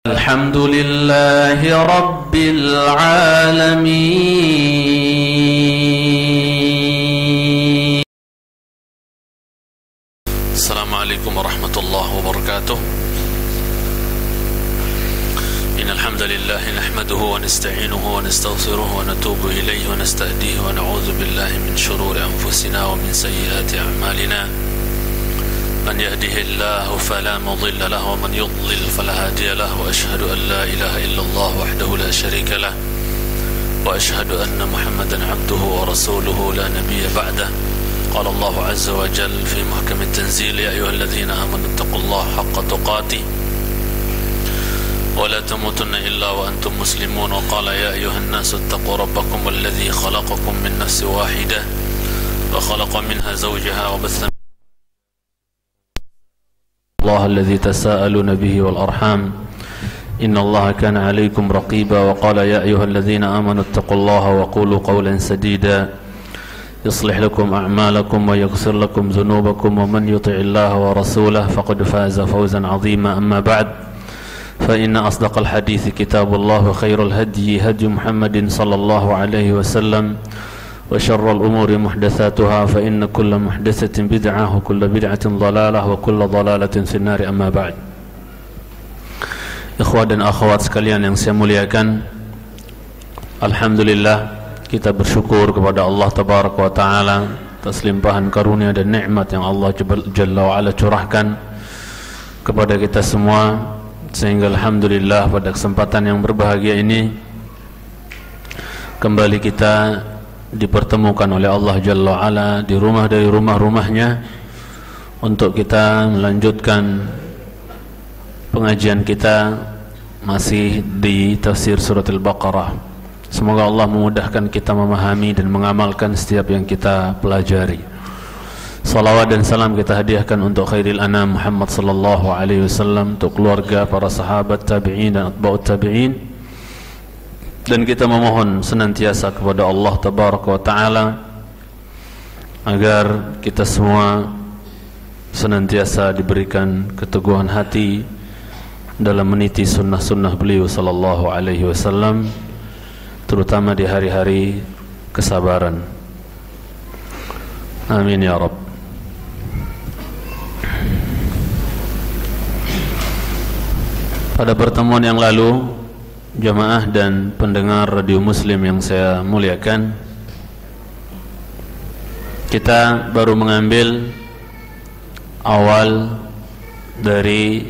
Alhamdulillahi Rabbil Alamin. Assalamualaikum warahmatullahi wabarakatuh. Innal hamdalillah nahmaduhu wa nasta'inuhu wa nastaghfiruhu wa natubu ilayhi wa nastahdihi wa na'udzu billahi min shururi anfusina wa min sayyiati a'malina. من يهده الله فلا مضل له ومن يضلل فلا هادي له وأشهد أن لا إله إلا الله وحده لا شريك له وأشهد أن محمدا عبده ورسوله لا نبي بعده. قال الله عز وجل في محكم التنزيل: يا أيها الذين آمنوا اتقوا الله حق تقاته ولا تموتن إلا وأنتم مسلمون. وقال: يا أيها الناس اتقوا ربكم الذي خلقكم من نفس واحدة وخلق منها زوجها وبث الله الذي تساءلون به والأرحام إن الله كان عليكم رقيبا. وقال: يا أيها الذين آمنوا اتقوا الله وقولوا قولا سديدا يصلح لكم أعمالكم ويغفر لكم ذنوبكم ومن يطع الله ورسوله فقد فاز فوزا عظيما. أما بعد فإن أصدق الحديث كتاب الله وخير الهدي هدي محمد صلى الله عليه وسلم وشر الأمور محدثاتها فإن كل محدثة بدعة وكل بدعة ضلالة وكل ضلالة في النار. أما بعد. Ikhwah dan akhwat sekalian yang saya muliakan, alhamdulillah kita bersyukur kepada Allah tabaraka wa taala atas limpahan karunia dan nikmat yang Allah Jalla wa Ala curahkan kepada kita semua, sehingga alhamdulillah pada kesempatan yang berbahagia ini kembali kita dipertemukan oleh Allah Jalla wa Ala di rumah dari rumah-rumahnya untuk kita melanjutkan pengajian kita masih di tafsir surat Al-Baqarah. Semoga Allah memudahkan kita memahami dan mengamalkan setiap yang kita pelajari. Salawat dan salam kita hadiahkan untuk khairil anam Muhammad sallallahu alaihi wasallam, untuk keluarga, para sahabat, tabi'in dan atba'ut tabi'in. Dan kita memohon senantiasa kepada Allah tabaraka wa ta'ala agar kita semua senantiasa diberikan keteguhan hati dalam meniti sunnah-sunnah beliau sallallahu alaihi wasallam, terutama di hari-hari kesabaran. Amin ya Rabb. Pada pertemuan yang lalu, jamaah dan pendengar radio Muslim yang saya muliakan, kita baru mengambil awal dari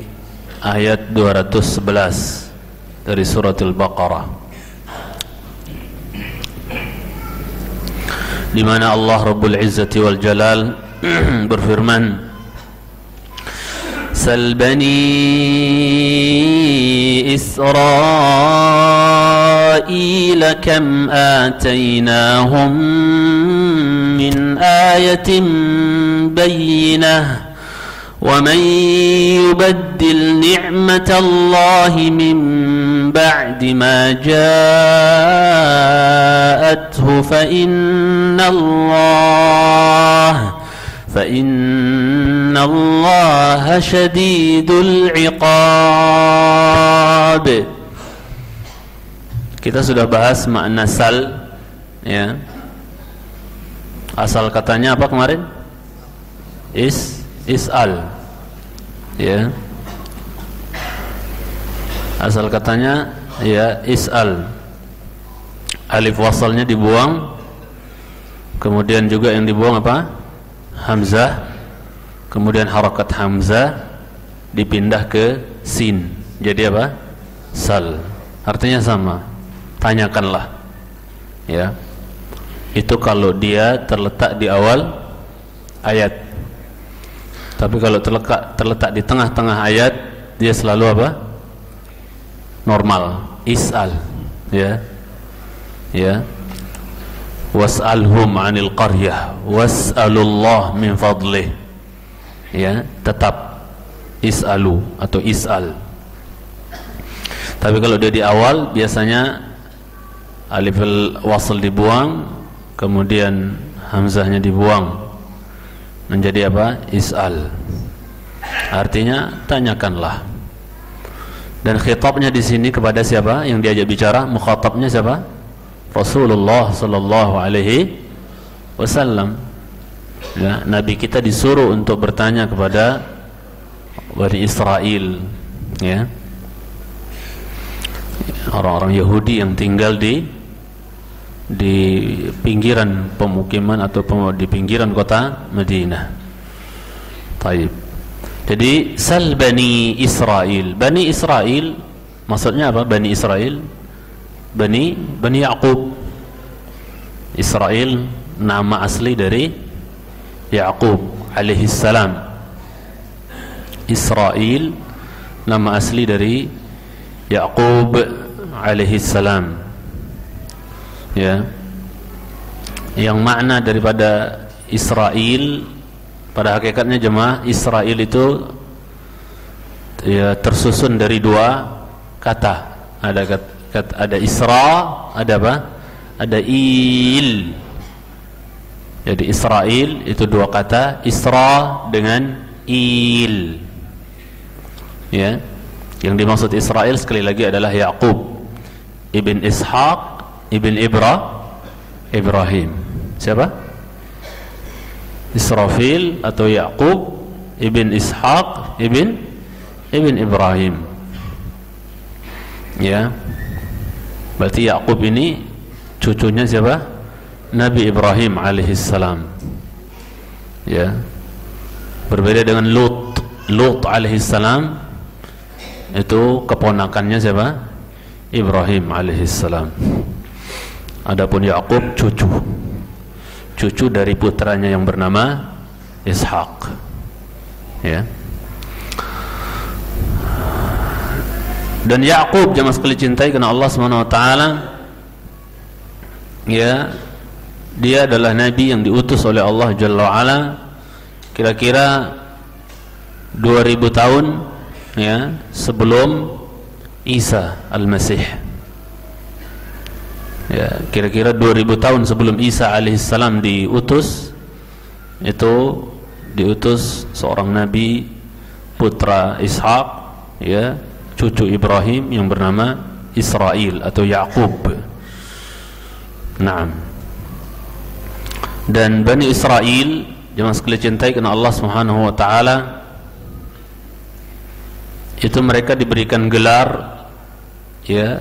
ayat 211 dari surat Al-Baqarah, di mana Allah Rabbul Izzati wal Jalal berfirman: Sal bani Israil kam atainahum min ayatin bayyinah wa man yubaddil ni'matallahi min ba'di ma ja'athu fa inna Allah syadidul iqab. Kita sudah bahas makna sal, ya. Asal katanya apa kemarin? Is'al, ya. Asal katanya ya is'al. Alif wasalnya dibuang, kemudian juga yang dibuang apa? Hamzah, kemudian harakat hamzah dipindah ke sin, jadi apa? Sal. Artinya sama, tanyakanlah, ya. Itu kalau dia terletak di awal ayat. Tapi kalau terletak di tengah-tengah ayat, dia selalu apa? Normal, is'al, ya. Ya. Was'alhum 'anil qaryah was'alullah min fadlih. Ya, tetap is'alu atau is'al. Tapi kalau dia di awal, biasanya alif wasl dibuang, kemudian hamzahnya dibuang, menjadi apa? Is'al. Artinya tanyakanlah. Dan khitabnya di sini kepada siapa yang diajak bicara? Mukhatabnya siapa? Rasulullah sallallahu alaihi wasallam. Ya, Nabi kita disuruh untuk bertanya kepada Bani Israel, ya, orang-orang Yahudi yang tinggal di pinggiran pemukiman atau di pinggiran kota Madinah. Taib. Jadi sal Bani Israel. Bani Israel maksudnya apa? Bani Israel, Bani Yaqub. Israel nama asli dari Yaqub alaihi salam. Israel nama asli dari Yaqub alaihi salam. Ya. Yang makna daripada Israel pada hakikatnya jemaah, Israel itu ya tersusun dari dua kata. Ada Isra, ada apa? Ada Il. Jadi Israel itu dua kata, Isra dengan Il. Ya. Yang dimaksud Israel sekali lagi adalah Yaqub ibn Ishaq ibn Ibrahim. Siapa? Israfil atau Yaqub ibn Ishaq ibn Ibrahim. Ya. Berarti Yaqub ini cucunya siapa? Nabi Ibrahim alaihissalam. Ya. Berbeda dengan Lut alaihissalam, itu keponakannya siapa? Ibrahim alaihissalam. Adapun Yaqub cucu dari putranya yang bernama Ishaq. Ya. Dan Yaqub jemaah sekalian cintai karena Allah Subhanahu wa taala, ya, dia adalah nabi yang diutus oleh Allah Jalla wa Ala kira-kira 2000 tahun, ya, sebelum Isa Al-Masih. Ya, kira-kira 2000 tahun sebelum Isa alaihissalam diutus, itu diutus seorang nabi putra Ishaq, ya, cucu Ibrahim yang bernama Israel atau Yaqub. Naam. Dan Bani Israel jemaah sekalian cintai karena Allah Subhanahu wa taala, itu mereka diberikan gelar, ya,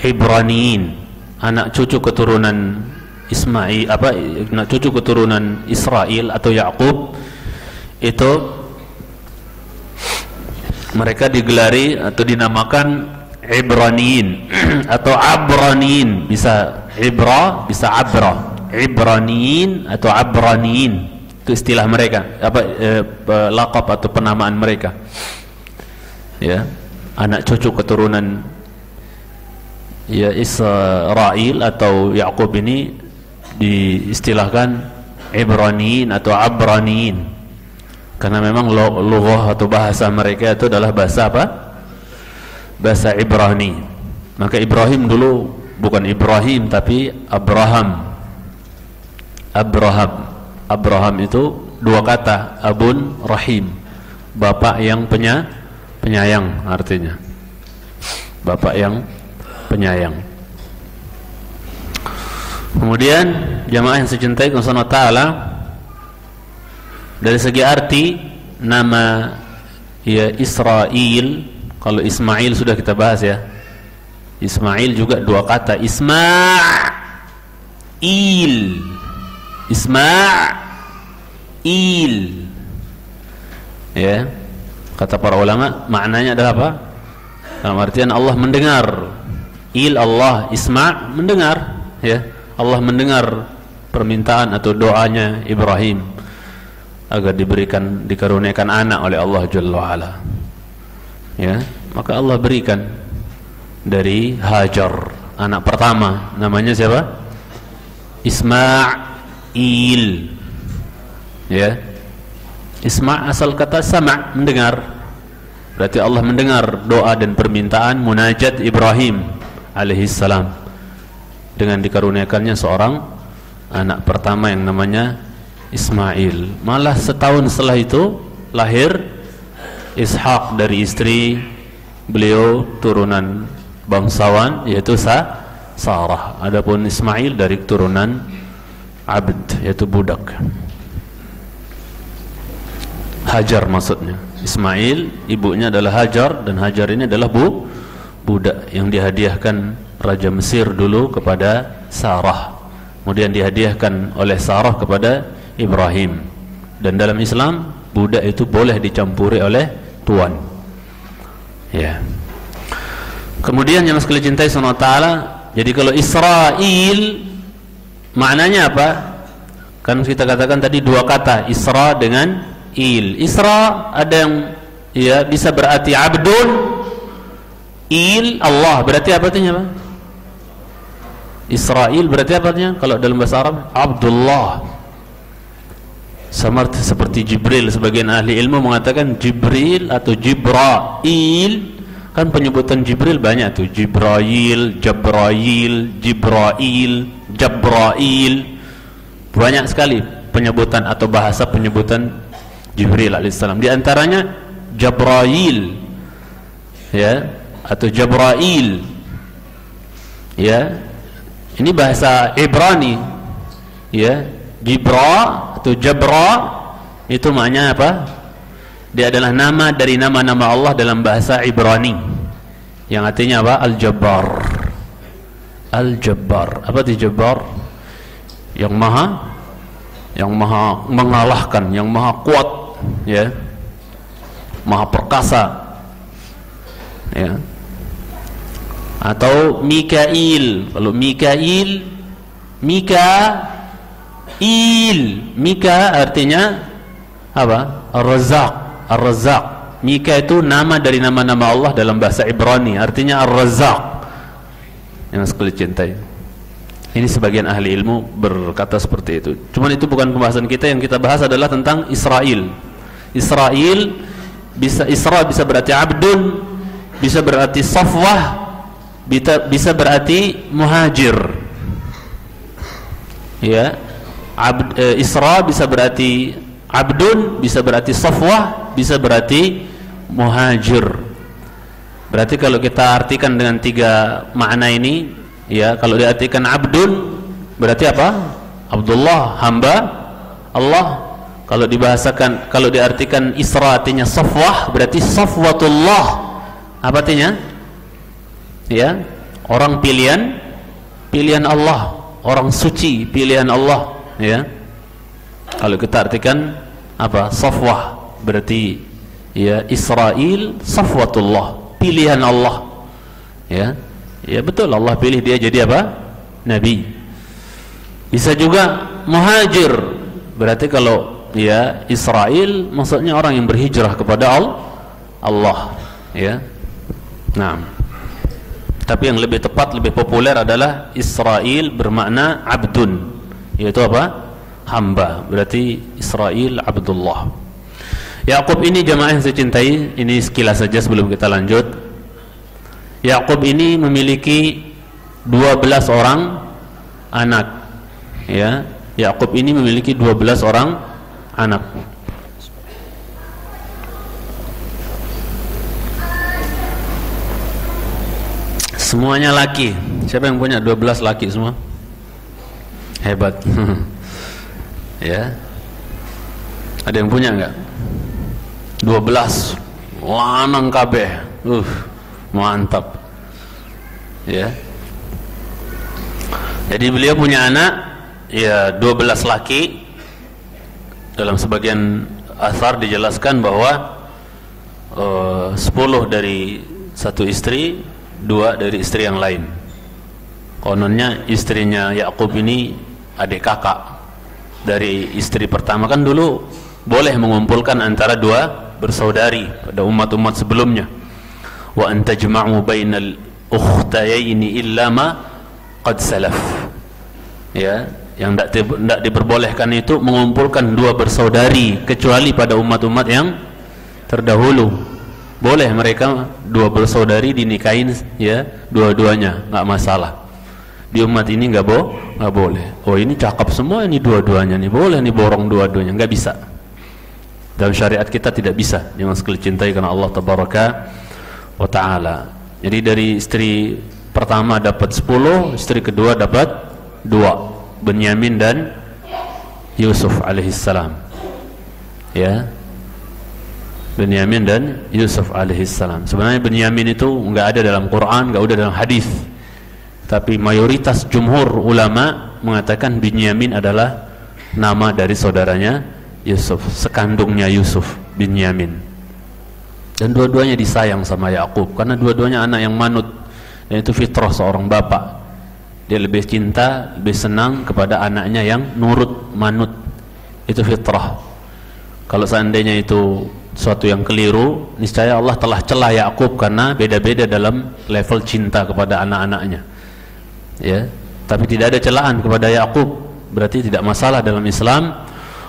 Ibraniyin, anak cucu keturunan Ismail, anak cucu keturunan Israel atau Yaqub. Itu mereka digelari atau dinamakan Ibraniyin atau Abraniyin, bisa Ibra, bisa Abra. Ibraniyin atau Abraniyin itu istilah mereka, laqab atau penamaan mereka. Ya, anak cucu keturunan, ya, Israel atau Yaqub ini diistilahkan Ibraniyin atau Abraniyin karena memang lughah atau bahasa mereka itu adalah bahasa apa? Bahasa Ibrani. Maka Ibrahim dulu bukan Ibrahim tapi Abraham. Abraham itu dua kata, Abun Rahim, bapak yang penyayang artinya. Bapak yang penyayang. Kemudian jamaah yang saya cintai Allah Ta'ala, dari segi arti nama, ya, Israel, kalau Ismail sudah kita bahas, ya. Ismail juga dua kata, Ismail, ya. Kata para ulama maknanya adalah apa? Dalam artian Allah mendengar. Allah, Isma' mendengar, ya. Allah mendengar permintaan atau doanya Ibrahim agar dikaruniakan anak oleh Allah Jalla wa Ala. Ya, maka Allah berikan dari Hajar anak pertama, namanya siapa? Ismail. Ya. Isma' asal kata sama', mendengar. Berarti Allah mendengar doa dan permintaan munajat Ibrahim alaihissalam dengan dikaruniakannya seorang anak pertama yang namanya Ismail. Malah setahun setelah itu lahir Ishaq dari istri beliau turunan bangsawan yaitu Sarah. Adapun Ismail dari keturunan abd yaitu budak. Hajar maksudnya. Ismail ibunya adalah Hajar, dan Hajar ini adalah budak yang dihadiahkan Raja Mesir dulu kepada Sarah, kemudian dihadiahkan oleh Sarah kepada Ibrahim. Dan dalam Islam budak itu boleh dicampuri oleh tuan. Ya. Kemudian yang sekalian cintai Subhanahu wa taala, jadi kalau Israel maknanya apa? Kan kita katakan tadi dua kata, Isra dengan Il. Isra ada yang ya bisa berarti abdun, Il Allah. Berarti apa artinya, Pak? Israel berarti apa artinya kalau dalam bahasa Arab? Abdullah. Sama seperti Jibril, sebagian ahli ilmu mengatakan Jibril atau Jibrail. Kan penyebutan Jibril banyak tuh, Jibrail, Jabrail, Jibrail, Jabrail. Banyak sekali penyebutan atau bahasa penyebutan Jibril alaihissalam. Di antaranya Jabrail, ya, atau Jabrail, ya. Ini bahasa Ibrani, ya. Jibra atau Jabra itu maknanya apa? Dia adalah nama dari nama-nama Allah dalam bahasa Ibrani, yang artinya apa? Al-Jabbar. Al-Jabbar. Apa itu Jabbar? Yang maha mengalahkan, yang maha kuat, ya, maha perkasa, ya. Atau Mikail. Kalau Mikail, Mika artinya apa? Ar-Razzaq. Ar-Razzaq. Mika itu nama dari nama-nama Allah dalam bahasa Ibrani, artinya Ar-Razzaq. Yang sekalian cintai, ini sebagian ahli ilmu berkata seperti itu. Cuman itu bukan pembahasan kita. Yang kita bahas adalah tentang Israel. Israel Isra bisa berarti abdun, bisa berarti safwah, bisa berarti muhajir. Ya, Isra bisa berarti abdun, bisa berarti safwah, bisa berarti muhajir. Berarti kalau kita artikan dengan tiga makna ini, ya, kalau diartikan abdun berarti apa? Abdullah, hamba Allah. Kalau dibahasakan, kalau diartikan Isra artinya safwah, berarti safwatullah. Apa artinya? Ya, orang pilihan Allah, orang suci pilihan Allah, ya. Kalau kita artikan apa? Safwah berarti ya Israel safwatullah, pilihan Allah. Ya. Ya betul, Allah pilih dia jadi apa? Nabi. Bisa juga muhajir. Berarti kalau ya Israel maksudnya orang yang berhijrah kepada Allah, ya. Nah, tapi yang lebih tepat, lebih populer adalah Israel bermakna abdun, yaitu apa? Hamba. Berarti Israel Abdullah. Yakub ini jamaah yang saya cintai, ini sekilas saja sebelum kita lanjut. Yakub ini memiliki 12 orang anak, ya. Yakub ini memiliki 12 orang anak. Semuanya laki. Siapa yang punya 12 laki semua? Hebat. Ya. Ada yang punya enggak? 12 lanang kabeh. Mantap. Ya. Jadi beliau punya anak ya 12 laki. Dalam sebagian asar dijelaskan bahwa 10 dari satu istri, 2 dari istri yang lain. Kononnya istrinya Yakub ini adik kakak dari istri pertama. Kan dulu boleh mengumpulkan antara 2 bersaudari pada umat-umat sebelumnya. Wa antajma'u bainal ukhtayaini illa ma qad salaf. Ya, yang tidak diperbolehkan itu mengumpulkan 2 bersaudari kecuali pada umat-umat yang terdahulu. Boleh mereka 2 bersaudari dinikahin, ya, dua-duanya, nggak masalah. Di umat ini nggak boleh. Oh ini cakep semua ini dua-duanya nih, boleh nih borong dua-duanya, nggak bisa. Dalam syariat kita tidak bisa. Jangan sekali cintai karena Allah tabaraka wa ta'ala. Jadi dari istri pertama dapat 10, istri kedua dapat 2, Benyamin dan Yusuf alaihissalam. Ya, Benyamin dan Yusuf alaihissalam. Sebenarnya Benyamin itu enggak ada dalam Quran, enggak ada dalam hadis. Tapi mayoritas jumhur ulama mengatakan Benyamin adalah nama dari saudaranya Yusuf, sekandungnya Yusuf, Benyamin. Dan dua-duanya disayang sama Yakub karena dua-duanya anak yang manut, dan itu fitrah seorang bapak. Dia lebih cinta, lebih senang kepada anaknya yang nurut, manut. Itu fitrah. Kalau seandainya itu suatu yang keliru, niscaya Allah telah celah Yakub karena beda-beda dalam level cinta kepada anak-anaknya. Ya, tapi tidak ada celaan kepada Yakub. Berarti tidak masalah dalam Islam.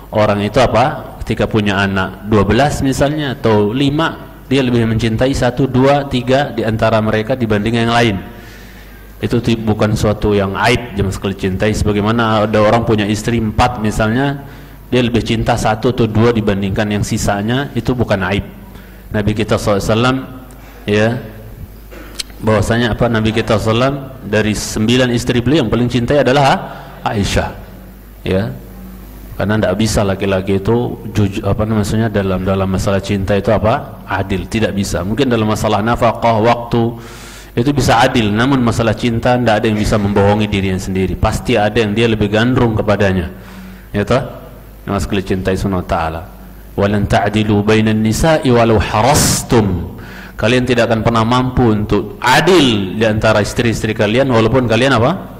Orang itu apa? Ketika punya anak 12 misalnya atau 5, dia lebih mencintai 1, 2, 3 di antara mereka dibanding yang lain. Itu bukan suatu yang aib jemaah sekalian cintai. Sebagaimana ada orang punya istri 4 misalnya, dia lebih cinta 1 atau 2 dibandingkan yang sisanya, itu bukan aib. Nabi kita SAW ya, bahwasanya apa, Nabi kita SAW dari 9 istri beliau yang paling cintai adalah Aisyah. Ya, karena tidak bisa laki-laki itu maksudnya dalam masalah cinta itu apa, adil, tidak bisa. Mungkin dalam masalah nafkah, waktu itu bisa adil, namun masalah cinta tidak ada yang bisa membohongi dirinya sendiri. Pasti ada yang dia lebih gandrung kepadanya. Ya toh? Yang sekali cintai Subhanahu wa ta'ala. Walan ta'dilu bainan nisa'i walau harastum. Kalian tidak akan pernah mampu untuk adil di antara istri-istri kalian walaupun kalian apa?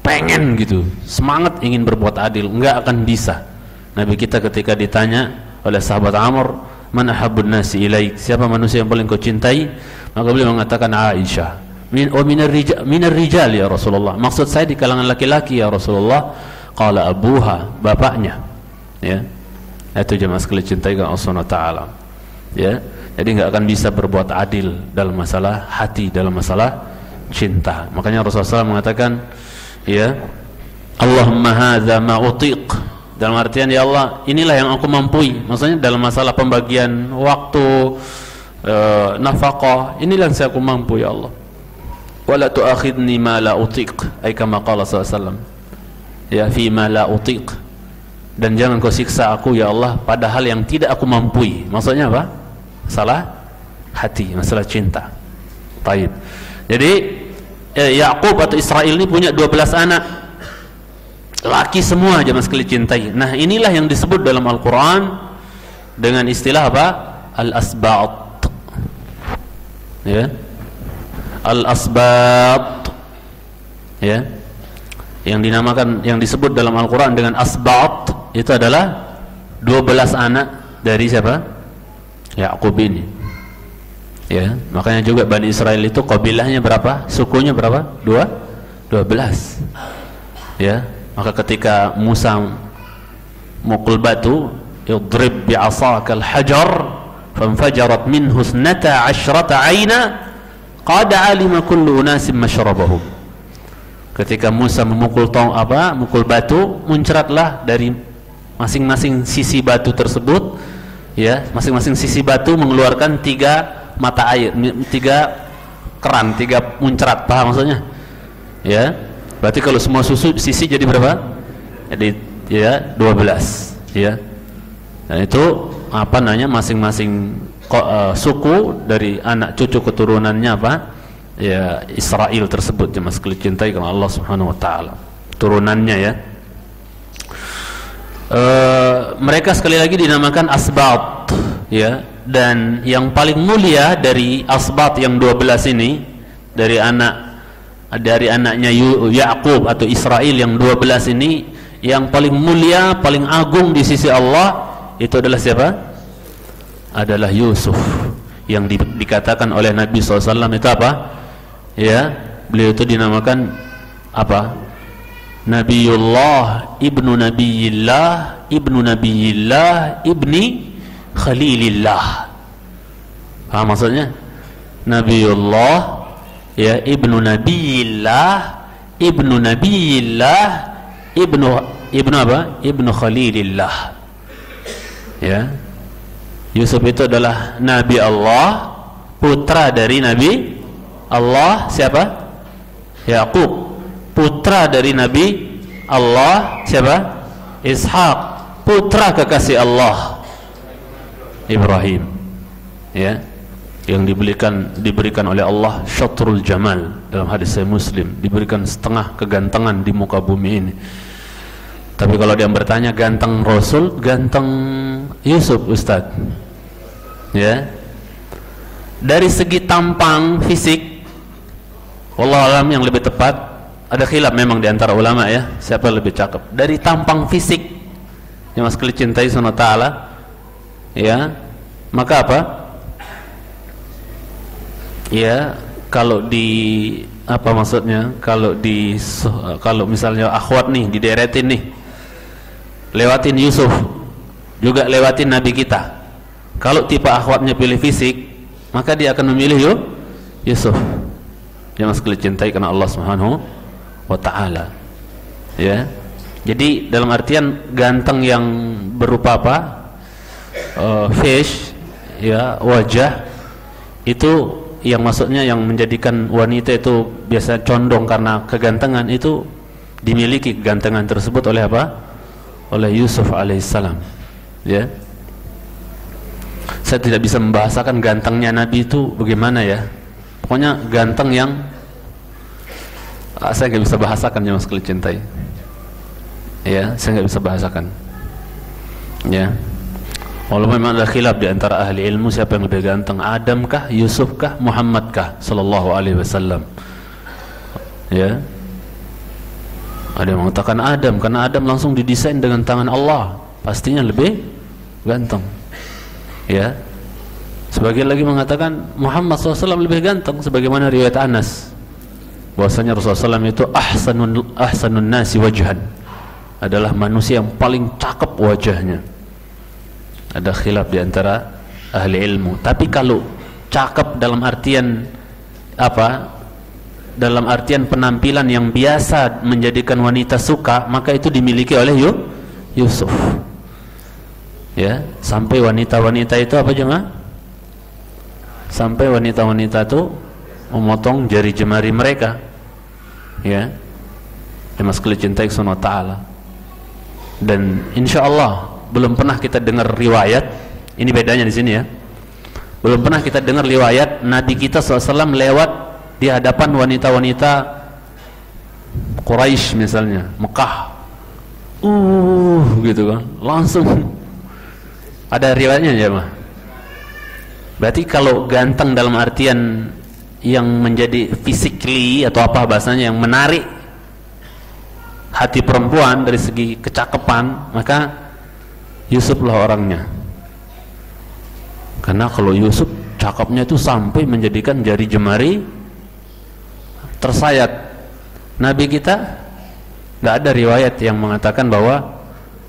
Pengen gitu, semangat ingin berbuat adil, enggak akan bisa. Nabi kita ketika ditanya oleh sahabat Amr, "Man ahabbun nasi ilaik?" Siapa manusia yang paling kau cintai? Maka beliau mengatakan Aisyah. Minar rijal ya Rasulullah. Maksud saya di kalangan laki-laki ya Rasulullah. Qala abuha, bapaknya. Ya. Itu jemaah sekalian cintai Allah Subhanahu wa ta'ala. Ya. Jadi enggak akan bisa berbuat adil dalam masalah hati, dalam masalah cinta. Makanya Rasulullah SAW mengatakan, ya, Allahumma hadza ma utiq. Dalam artian ya Allah, inilah yang aku mampu. Maksudnya dalam masalah pembagian waktu, nafkah, inilah yang saya aku mampu ya Allah. Wala tu'akhidni ma la utiq, ay kama qala sallallahu alaihi wasallam. Ya, fi ma la utiq. Dan jangan kau siksa aku ya Allah padahal yang tidak aku mampu. Maksudnya apa? Masalah hati, masalah cinta. Baik. Jadi Yakub atau Israel ini punya 12 anak. Laki semua jemaah sekalian cintai. Nah, inilah yang disebut dalam Al-Qur'an dengan istilah apa? Al-asbat. Ya. Al-asbat. Ya. Yang dinamakan, yang disebut dalam Al-Qur'an dengan asbat itu adalah 12 anak dari siapa? Yakub ini. Ya, makanya juga Bani Israel itu kabilahnya berapa? Sukunya berapa? 12. Ya, maka ketika Musa mukul batu, idrib bi'asakal hajar fanfajarat minhu 12 aina qad alima kullu unasin mashrabahum. Ketika Musa memukul mukul batu, muncratlah dari masing-masing sisi batu tersebut, ya, masing-masing sisi batu mengeluarkan 3 mata air, 3 keran, 3 muncrat. Paham maksudnya? Ya. Berarti kalau semua sisi jadi berapa? Jadi ya 12, ya. Dan itu apa namanya, masing-masing suku dari anak cucu keturunannya apa? Ya, Israel tersebut jemaah sekalian cintai karena Allah Subhanahu wa taala. Turunannya ya. Mereka sekali lagi dinamakan asbat, ya. Dan yang paling mulia dari asbat yang 12 ini, dari anaknya Yakub atau Israel yang 12 ini, yang paling mulia, paling agung di sisi Allah itu adalah siapa? Adalah Yusuf, yang dikatakan oleh Nabi SAW itu apa? Ya, beliau itu dinamakan apa? Nabiullah, ibnu Nabiyillah, ibnu Nabiyillah, ibni Khalilillah. Paham maksudnya? Nabiullah, ya, ibnu Nabiyillah, ibnu Nabiyillah, ibnu apa? Ibnu Khalilillah. Ya. Yusuf itu adalah Nabi Allah, putra dari Nabi Allah siapa? Yakub. Putra dari Nabi Allah siapa? Ishak. Putra kekasih Allah Ibrahim. Ya, yang diberikan oleh Allah syatrul jamal, dalam hadis Sahih Muslim, diberikan setengah kegantengan di muka bumi ini. Tapi kalau dia bertanya ganteng Rasul, ganteng Yusuf Ustaz. Ya, dari segi tampang fisik, wallahu alam yang lebih tepat, ada khilaf memang di antara ulama ya, siapa lebih cakep. Dari tampang fisik yang Mas Kli cintai Subhanahu wa taala, ya, maka apa? Ya, kalau di apa maksudnya? Kalau misalnya akhwat nih dideretin nih, lewatin Yusuf, juga lewatin Nabi kita. Kalau tipe akhwatnya pilih fisik, maka dia akan memilih Yusuf. Yang Mas Kli cintai karena Allah Subhanahu wa taala. Ya. Jadi dalam artian ganteng yang berupa apa? Face, ya, wajah itu yang maksudnya yang menjadikan wanita itu biasa condong karena kegantengan, itu dimiliki kegantengan tersebut oleh apa? Oleh Yusuf alaihissalam. Ya. Saya tidak bisa membahasakan gantengnya Nabi itu bagaimana ya. Pokoknya ganteng yang saya nggak bisa bahasakan ya Mas Kli cintai. Ya, saya nggak bisa bahasakan. Ya. Walaupun memang ada khilaf di antara ahli ilmu siapa yang lebih ganteng, Adam kah, Yusuf kah, Muhammad kah sallallahu alaihi wasallam. Ya. Ada yang mengatakan Adam karena Adam langsung didesain dengan tangan Allah, pastinya lebih ganteng. Ya. Sebagian lagi mengatakan Muhammad SAW lebih ganteng, sebagaimana riwayat Anas bahwasanya Rasulullah SAW itu ahsanun nasi wajhan, adalah manusia yang paling cakep wajahnya. Ada khilaf di antara ahli ilmu. Tapi kalau cakep dalam artian apa? Dalam artian penampilan yang biasa menjadikan wanita suka, maka itu dimiliki oleh Yusuf. Ya, sampai wanita-wanita itu apa jemaah? Sampai wanita-wanita itu memotong jari jemari mereka. Ya. Mas Kli cintai Subhanahu wa taala. Dan insyaallah belum pernah kita dengar riwayat, ini bedanya di sini ya. Belum pernah kita dengar riwayat Nabi kita SAW lewat di hadapan wanita-wanita Quraisy misalnya, Mekah. Gitu kan. Langsung ada riwayatnya ya, Mah. Berarti kalau ganteng dalam artian yang menjadi physically atau apa bahasanya, yang menarik hati perempuan dari segi kecakapan, maka Yusuf lah orangnya. Karena kalau Yusuf cakapnya itu sampai menjadikan jari jemari tersayat. Nabi kita nggak ada riwayat yang mengatakan bahwa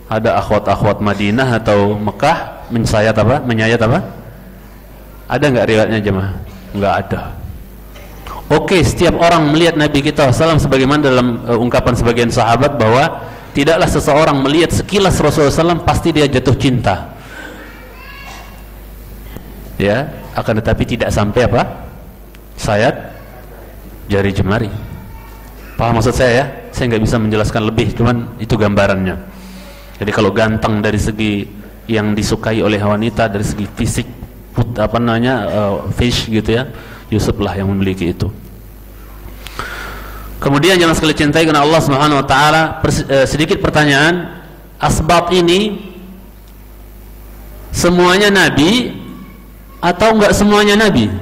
ada akhwat-akhwat Madinah atau Mekah menyayat apa? Ada nggak riwayatnya jemaah? Nggak ada. Oke, setiap orang melihat Nabi kita SAW sebagaimana dalam ungkapan sebagian sahabat bahwa tidaklah seseorang melihat sekilas Rasulullah SAW pasti dia jatuh cinta. Ya, akan tetapi tidak sampai apa? Sayat jari jemari. Paham maksud saya ya? Saya nggak bisa menjelaskan lebih, cuman itu gambarannya. Jadi kalau ganteng dari segi yang disukai oleh wanita dari segi fisik, fish gitu ya, Yusuf lah yang memiliki itu. Kemudian jangan sekali cintai karena Allah Subhanahu wa taala. Sedikit pertanyaan, asbab ini semuanya nabi atau enggak semuanya nabi?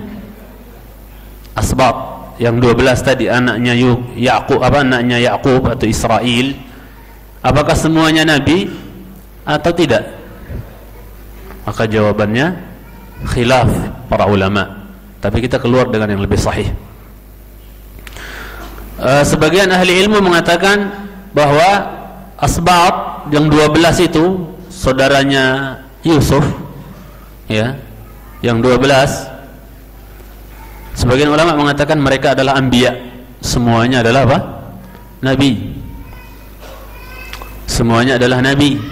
Asbab yang 12 tadi, anaknya Yakub atau Israel, apakah semuanya nabi atau tidak? Maka jawabannya khilaf para ulama. Tapi kita keluar dengan yang lebih sahih. Sebagian ahli ilmu mengatakan bahwa asbab yang 12 itu saudaranya Yusuf, ya, yang 12, sebagian ulama mengatakan mereka adalah anbiya, semuanya adalah apa? Nabi. Semuanya adalah nabi.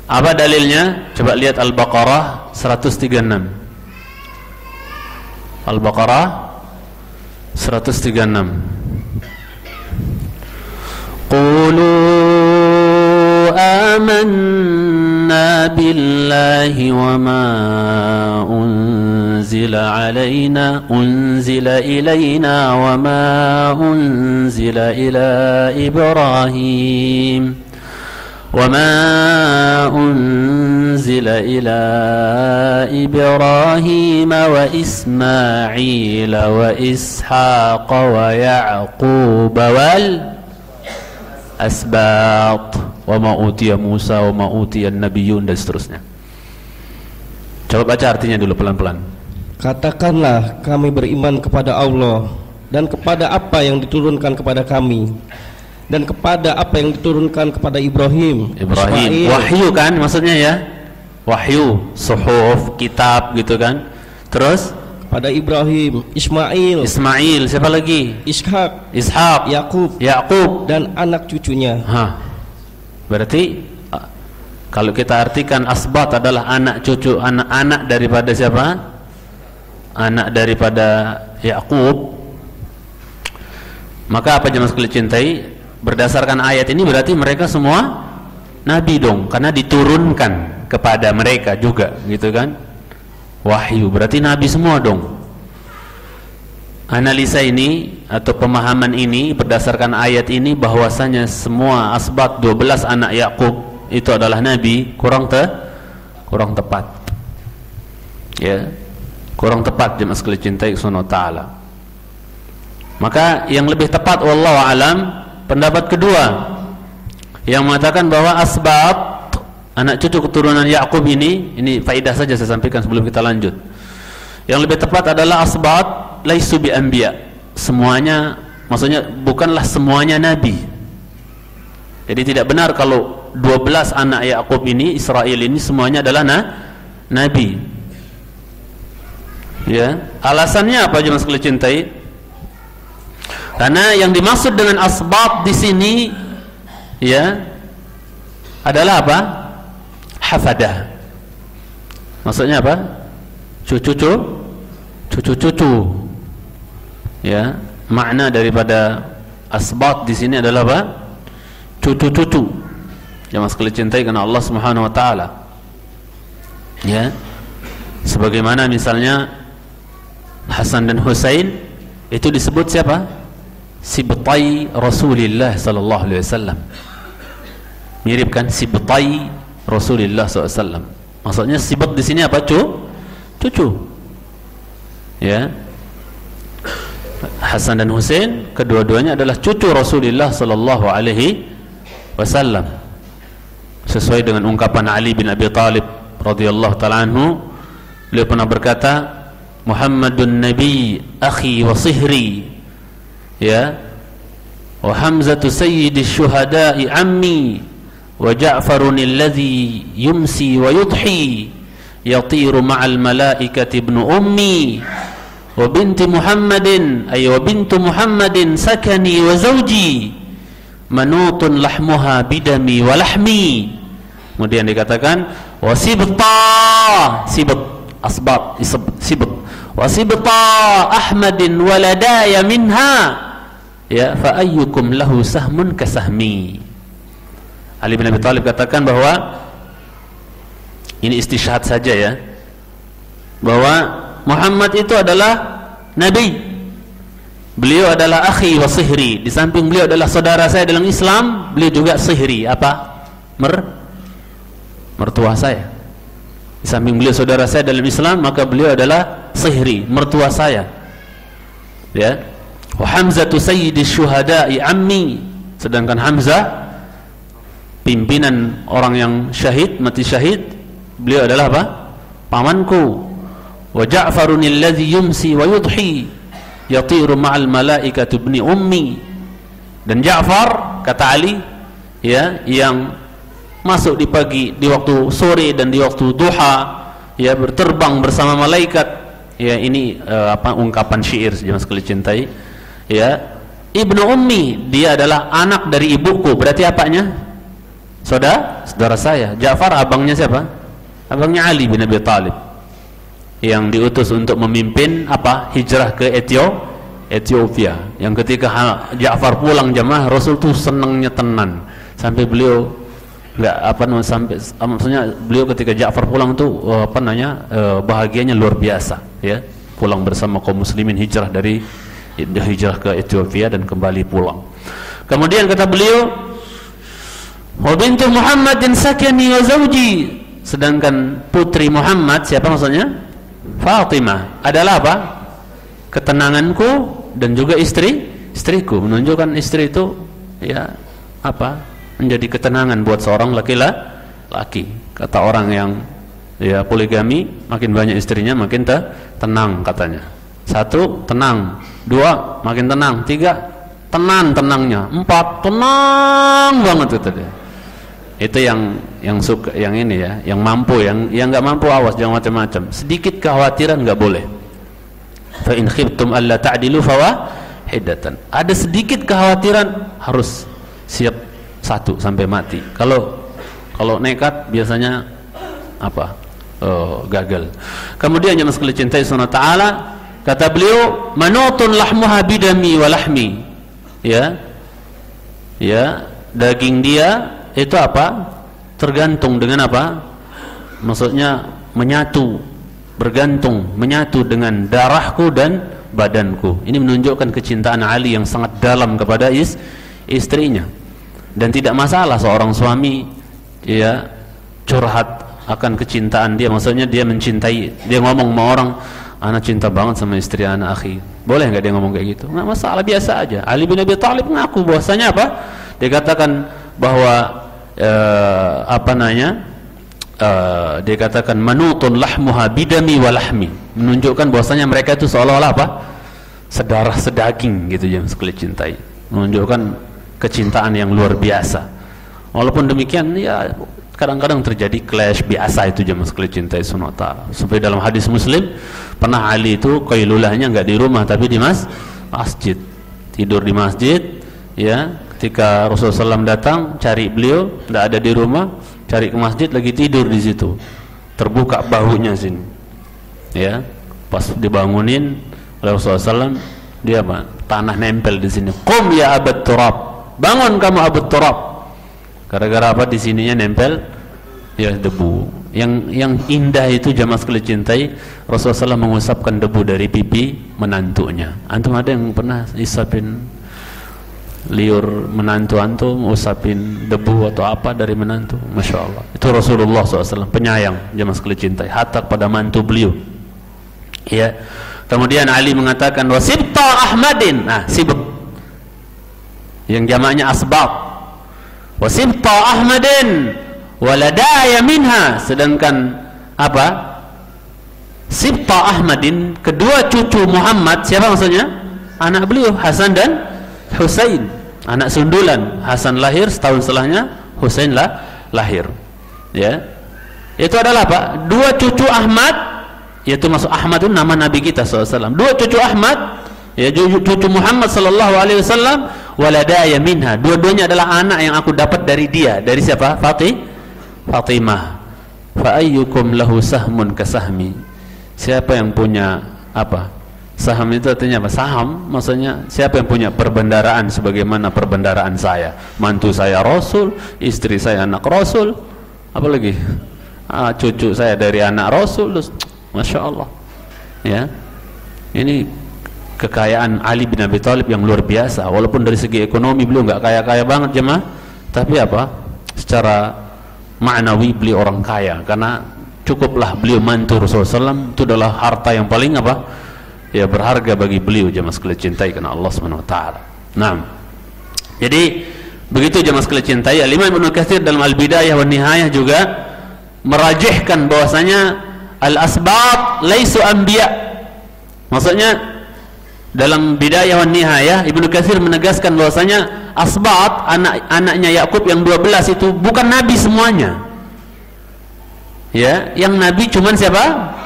Apa dalilnya? Coba lihat Al-Baqarah 136. Al-Baqarah 136. Qulu amanna billahi wa ma unzila ilaina wa ma unzila ila Ibrahim وما أنزل إلى إبراهيم وإسماعيل وإسحاق ويعقوب والأسباط وما أوتي موسى وما أوتي النبيون dan seterusnya. Coba baca artinya dulu pelan-pelan. Katakanlah kami beriman kepada Allah dan kepada apa yang diturunkan kepada kami dan kepada apa yang diturunkan kepada Ibrahim. Ismail. Wahyu kan maksudnya ya, wahyu, suhuf, kitab gitu kan. Terus kepada Ibrahim, Ismail, siapa lagi? Ishak, Yakub dan anak cucunya. Berarti kalau kita artikan asbat adalah anak cucu, anak-anak daripada siapa? Anak daripada Yakub. Maka apa jemaah sekalian cintai? Berdasarkan ayat ini berarti mereka semua nabi dong, karena diturunkan kepada mereka juga gitu kan, wahyu, berarti nabi semua dong. Analisa ini atau pemahaman ini berdasarkan ayat ini bahwasanya semua asbat 12 anak Yakub itu adalah nabi kurang tepat ya, kurang tepat jemaah sekalian cintai subhanahu wa ta'ala. Maka yang lebih tepat wallahu alam pendapat kedua yang mengatakan bahwa asbab anak cucu keturunan Yakub ini faedah saja saya sampaikan sebelum kita lanjut. Yang lebih tepat adalah asbab laisu bi anbiya. Semuanya, maksudnya bukanlah semuanya nabi. Jadi tidak benar kalau 12 anak Yakub ini, Israel ini semuanya adalah nabi. Ya, alasannya apa jemaah sekalian cintai? Karena yang dimaksud dengan asbab di sini ya adalah apa? Hafadah. Maksudnya apa? Cucu-cucu. Ya, makna daripada asbab di sini adalah apa? Cucu-cucu. Jemaah sekalian cintai karena Allah Subhanahu wa taala. Ya. Sebagaimana misalnya Hasan dan Husain itu disebut siapa? Sibtai Rasulullah sallallahu alaihi wasallam. Mirip kan sibtai Rasulullah sallallahu alaihi wasallam. Maksudnya sibat di sini apa? Cucu. Ya. Hasan dan Husain kedua-duanya adalah cucu Rasulullah sallallahu alaihi wasallam. Sesuai dengan ungkapan Ali bin Abi Thalib radhiyallahu taala anhu, beliau pernah berkata, Muhammadun Nabi akhi wa sihri. Ya, wa Hamzatu sayyidi syuhada'i ammi wa Ja'farun alladhi yumsi wa yudhi yatiru ma'al malaikati ibnu ummi wa binti Muhammadin ay wa bintu Muhammadin sakani wa zawji manutun lahmuha bidami wa lahmi. Kemudian dikatakan wa sibta asbab sibt wa sibta Ahmadin waladaya minha ya fa ayyukum lahu sahmun kasahmi. Ali bin Abi Thalib katakan bahwa ini istishhad saja ya, bahwa Muhammad itu adalah nabi, beliau adalah akhi wa sihri, di samping beliau adalah saudara saya dalam Islam, beliau juga sihri, apa? Mertua saya. Di samping beliau saudara saya dalam Islam, maka beliau adalah sihri, mertua saya. Ya. Wa Hamzatu sayyidi syuhada'i ammi, sedangkan Hamzah pimpinan orang yang syahid, mati syahid, beliau adalah apa? Pamanku. Wa Ja'farun alladhi yumsi wa yudhi yatiru ma'al malaikati ibni ummi. Dan Ja'far, kata Ali, ya, yang masuk di pagi, di waktu sore dan di waktu duha, ya, berterbang bersama malaikat. Ya, ini ungkapan syair jemaah sekalian cintai. Ya, ibnu ummi, dia adalah anak dari ibuku, berarti apanya? Saudara saya. Ja'far abangnya siapa? Abangnya Ali bin Abi Thalib. yang diutus untuk memimpin apa? Hijrah ke Ethiopia. Yang ketika Ja'far pulang jemaah, Rasul tuh senangnya tenan sampai beliau nggak apa namanya, sampai maksudnya beliau ketika Ja'far pulang tuh bahagianya luar biasa ya, pulang bersama kaum muslimin hijrah ke Ethiopia dan kembali pulang. Kemudian kata beliau, wa bintu Muhammadin sakani wa zawji, sedangkan putri Muhammad, siapa maksudnya? Fatimah, adalah apa? Ketenanganku dan juga istriku. Menunjukkan istri itu ya apa? Menjadi ketenangan buat seorang laki-laki. Kata orang yang ya poligami, makin banyak istrinya makin tenang katanya. 1, tenang. 2, makin tenang. 3, tenangnya. 4, tenang banget itu dia. Itu yang suka, yang ini ya, yang mampu, yang nggak mampu awas, jangan macam-macam. Sedikit kekhawatiran nggak boleh. Fa in khiftum alla ta'dilu fawahidatan. Ada sedikit kekhawatiran harus siap 1 sampai mati. Kalau nekat biasanya apa? Gagal. Kemudian jemaah sekalian cintai sunat ta'ala, kata beliau, manutun lahmuha bidami wa lahmi. Ya, daging dia itu apa? Tergantung dengan apa? Maksudnya menyatu dengan darahku dan badanku. Ini menunjukkan kecintaan Ali yang sangat dalam kepada istrinya. Dan tidak masalah seorang suami ya curhat akan kecintaan dia, maksudnya dia mencintai, dia ngomong sama orang, anak cinta banget sama istri anak, akhi. Boleh nggak dia ngomong kayak gitu? Nggak masalah, biasa aja. Ali bin Abi Thalib mengaku bahwasanya apa? Dikatakan bahwa dikatakan manutun lahmuha bidami wa lahmi, menunjukkan bahwasanya mereka itu seolah-olah apa? Sedarah sedaging gitu yang sekali cintai. Menunjukkan kecintaan yang luar biasa. Walaupun demikian ya kadang-kadang terjadi clash, biasa itu jemaah sekali cintai sunata. Sampai dalam hadis Muslim pernah Ali itu qailulahnya enggak di rumah tapi di masjid. Tidur di masjid ya. Ketika Rasulullah SAW datang cari beliau, tidak ada di rumah, cari ke masjid, lagi tidur di situ. Terbuka bahunya sini. Ya, pas dibangunin oleh Rasulullah SAW, dia apa? Tanah nempel di sini. Qum ya Abat Turab. Bangun kamu Abat Turab. Gara-gara apa? Di sininya nempel ya debu. Yang indah itu jamaah sekalian cintai, Rasulullah SAW mengusapkan debu dari pipi menantunya. Antum ada yang pernah isapin liur menantu antum, usapin debu atau apa dari menantu? Masya Allah, itu Rasulullah SAW penyayang jemaah sekalian cintai, hatta pada mantu beliau ya. Kemudian Ali mengatakan wasibta Ahmadin, nah sibuk yang jamaknya asbab, wasibta Ahmadin waladaya minha, sedangkan apa? Sibta Ahmadin, kedua cucu Muhammad, siapa maksudnya? Anak beliau Hasan dan Husain, anak sundulan. Hasan lahir, setahun setelahnya Husain lahir ya. Itu adalah apa? Dua cucu Ahmad, yaitu masuk Ahmad itu nama Nabi kita SAW. Dua cucu Ahmad ya, cucu Muhammad SAW, waladaya minha, dua-duanya adalah anak yang aku dapat dari dia. Dari siapa? Fatimah. Fa ayyukum lahu sahmun kasahmi, siapa yang punya apa? Saham itu artinya apa? Saham maksudnya siapa yang punya perbendaraan sebagaimana perbendaraan saya. Mantu saya Rasul, istri saya anak Rasul, apalagi cucu saya dari anak Rasul. Masya Allah ya. Ini kekayaan Ali bin Abi Thalib yang luar biasa. Walaupun dari segi ekonomi beliau nggak kaya-kaya banget jemaah, tapi apa? Secara maknawi beliau orang kaya, karena cukuplah beliau mantu Rasulullah SAW. Itu adalah harta yang paling apa? Ya berharga bagi beliau jemaah sekalian cintai karena Allah Subhanahu wa taala. Nah, jadi begitu jemaah sekalian cintai, Al-Imam Ibnu Katsir dalam Al-Bidayah wan Nihayah juga merajihkan bahwasanya al-asbab laisu anbiya. Maksudnya dalam Bidayah wan Nihayah Ibnu Katsir menegaskan bahwasanya asbab, anak-anaknya Yakub yang 12 itu bukan nabi semuanya. Ya, yang nabi cuman siapa?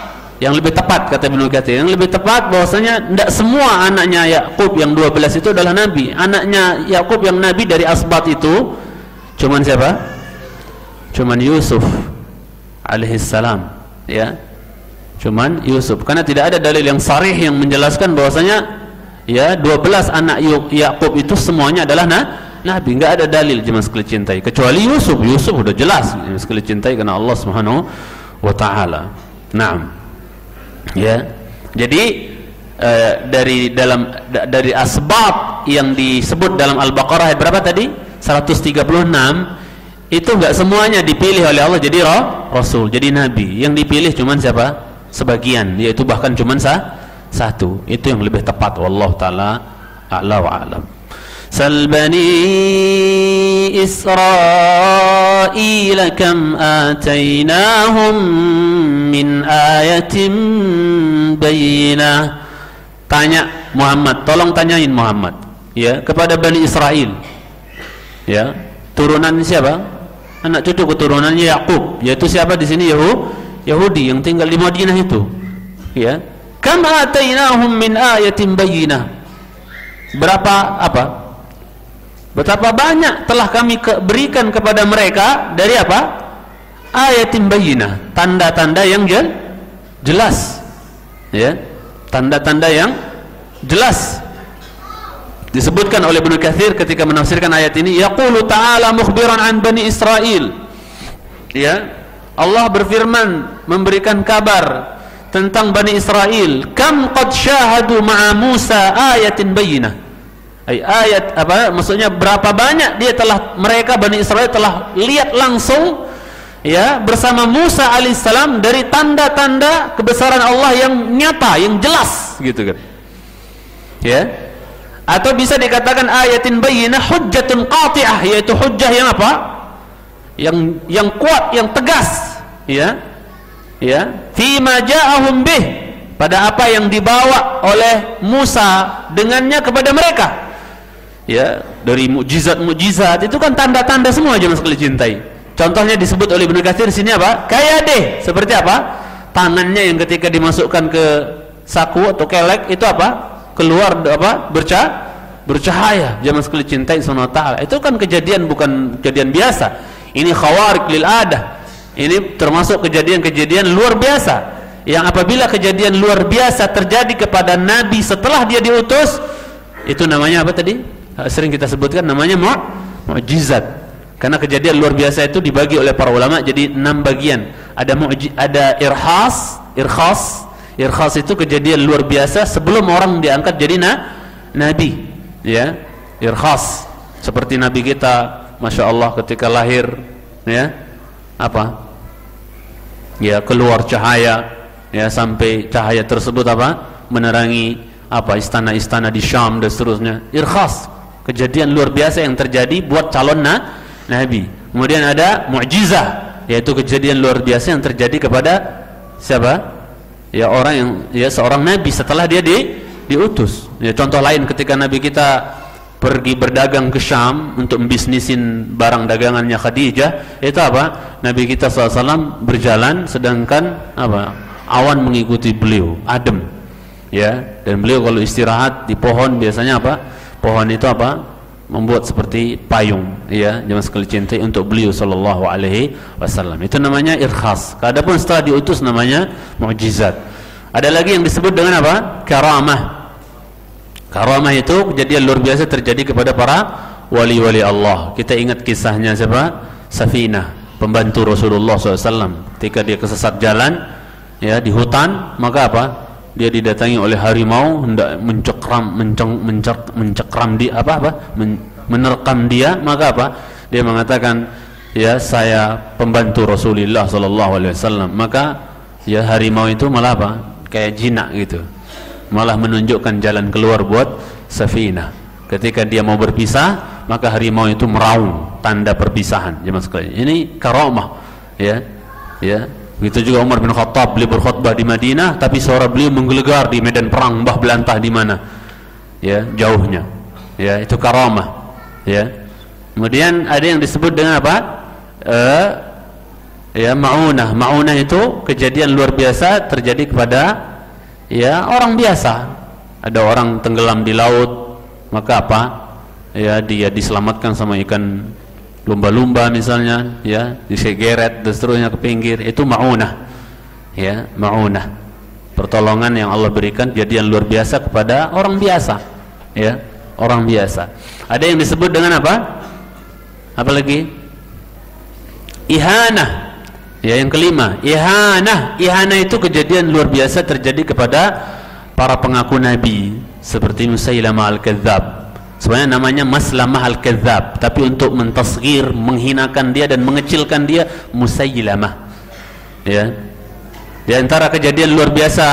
Yang lebih tepat kata Ibnu Katsir, yang lebih tepat bahwasanya tidak semua anaknya Yakub yang 12 itu adalah nabi. Anaknya Yakub yang nabi dari asbat itu cuman siapa? Cuman Yusuf alaihissalam ya. Cuman Yusuf, karena tidak ada dalil yang sharih yang menjelaskan bahwasanya ya 12 anak Yakub itu semuanya adalah nabi. Enggak ada dalil jemaah sekalian cintai kecuali Yusuf. Yusuf udah jelas jemaah sekalian cintai karena Allah Subhanahu wa taala. Naam. Ya. Jadi dari asbab yang disebut dalam Al-Baqarah ayat berapa tadi? 136 itu enggak semuanya dipilih oleh Allah jadi rasul, jadi nabi. Yang dipilih cuman siapa? Sebagian, yaitu bahkan cuman satu. Itu yang lebih tepat, wallahu taala a'la wa a'lam. Sal bani Israil kam atainahum min ayatin bayyinah. Tanya Muhammad, tolong tanyain Muhammad ya kepada Bani Israel. Ya, turunan siapa? Anak cucu keturunannya Yakub, yaitu siapa di sini? Yahudi yang tinggal di Madinah itu. Ya. Kam atainahum min ayatin bayyinah. Betapa banyak telah kami berikan kepada mereka dari apa? Ayatin bayyinah, tanda-tanda yang jelas. Ya. Tanda-tanda yang jelas. Disebutkan oleh Ibnu Katsir ketika menafsirkan ayat ini, yaqulu ta'ala mukhbiran an Bani Israil. Ya. Allah berfirman memberikan kabar tentang Bani Israel, kam qad syahadu ma'a Musa ayatin bayyinah. Ayat apa? Maksudnya berapa banyak mereka Bani Israel telah lihat langsung ya bersama Musa alaihissalam dari tanda-tanda kebesaran Allah yang nyata, yang jelas gitu kan. Ya. Atau bisa dikatakan ayatin bayyinah hujjatun qati'ah, yaitu hujjah yang apa? Yang kuat, yang tegas, ya, fima ja'ahum bih, pada apa yang dibawa oleh Musa dengannya kepada mereka, ya, dari mukjizat itu kan tanda-tanda semua jemaah sekalian cintai. Contohnya disebut oleh Ibnu Katsir sini apa? Kayadeh, seperti apa? Tangannya yang ketika dimasukkan ke saku atau kelek itu apa? Keluar apa? Bercahaya. Jemaah sekalian cintai subhanahu wa ta'ala. Itu kan kejadian, bukan kejadian biasa. Ini khawariq lil adah. Ini termasuk kejadian-kejadian luar biasa. Yang apabila kejadian luar biasa terjadi kepada Nabi setelah dia diutus, itu namanya apa tadi? Sering kita sebutkan namanya mukjizat. Karena kejadian luar biasa itu dibagi oleh para ulama jadi 6 bagian. Ada irkhas itu kejadian luar biasa sebelum orang diangkat jadi nabi. Ya, irkhas. Seperti Nabi kita Masya Allah ketika lahir, ya, apa? Ya, keluar cahaya, ya, sampai cahaya tersebut apa? Menerangi apa? Istana-istana di Syam dan seterusnya. Irkhas, kejadian luar biasa yang terjadi buat calon nabi. Kemudian ada mukjizah, yaitu kejadian luar biasa yang terjadi kepada siapa? Ya, orang yang seorang nabi setelah dia diutus. Ya, contoh lain ketika Nabi kita pergi berdagang ke Syam untuk membisnisin barang dagangannya Khadijah, itu apa? Nabi kita SAW berjalan sedangkan apa? Awan mengikuti beliau, adem. Ya, dan beliau kalau istirahat di pohon biasanya apa? Pohon itu apa? Membuat seperti payung, ya, jemaah sekalian cintai untuk beliau sallallahu alaihi wasallam. Itu namanya irkhas. Adapun setelah diutus namanya mukjizat. Ada lagi yang disebut dengan apa? Karamah. Karamah itu kejadian luar biasa terjadi kepada para wali-wali Allah. Kita ingat kisahnya siapa? Safinah, pembantu Rasulullah SAW. Ketika dia kesesat jalan, ya, di hutan, maka apa? Dia didatangi oleh harimau hendak menerkam dia, maka apa? Dia mengatakan, ya, saya pembantu Rasulullah SAW. Maka ya harimau itu malah apa? Kayak jinak gitu. Malah menunjukkan jalan keluar buat Safinah. Ketika dia mau berpisah, maka harimau itu meraung, tanda perpisahan. Jemaah sekalian, ini karamah, ya. Begitu juga Umar bin Khattab, beliau berkhutbah di Madinah, tapi suara beliau menggelegar di medan perang Mbah Belantah di mana, ya, jauhnya. Ya, itu karamah. Ya. Kemudian ada yang disebut dengan apa? Ya, ma'unah. Ma'unah itu kejadian luar biasa terjadi kepada, ya, orang biasa. Ada orang tenggelam di laut, maka apa? Ya, dia diselamatkan sama ikan lumba-lumba misalnya, ya, disegeret dan seterusnya ke pinggir. Itu ma'unah. Ya, ma'unah. pertolongan yang Allah berikan, kejadian luar biasa kepada orang biasa, ya, orang biasa. Ada yang disebut dengan apa? Apalagi? Ihanah. Ya, yang kelima, ihanah. Ihanah itu kejadian luar biasa terjadi kepada para pengaku nabi seperti Musailamah al-Kadzdzab. Sebenarnya namanya Maslamah al-Kadzdzab, tapi untuk mentasghir, menghinakan dia dan mengecilkan dia, Musailamah. Ya. Di antara kejadian luar biasa,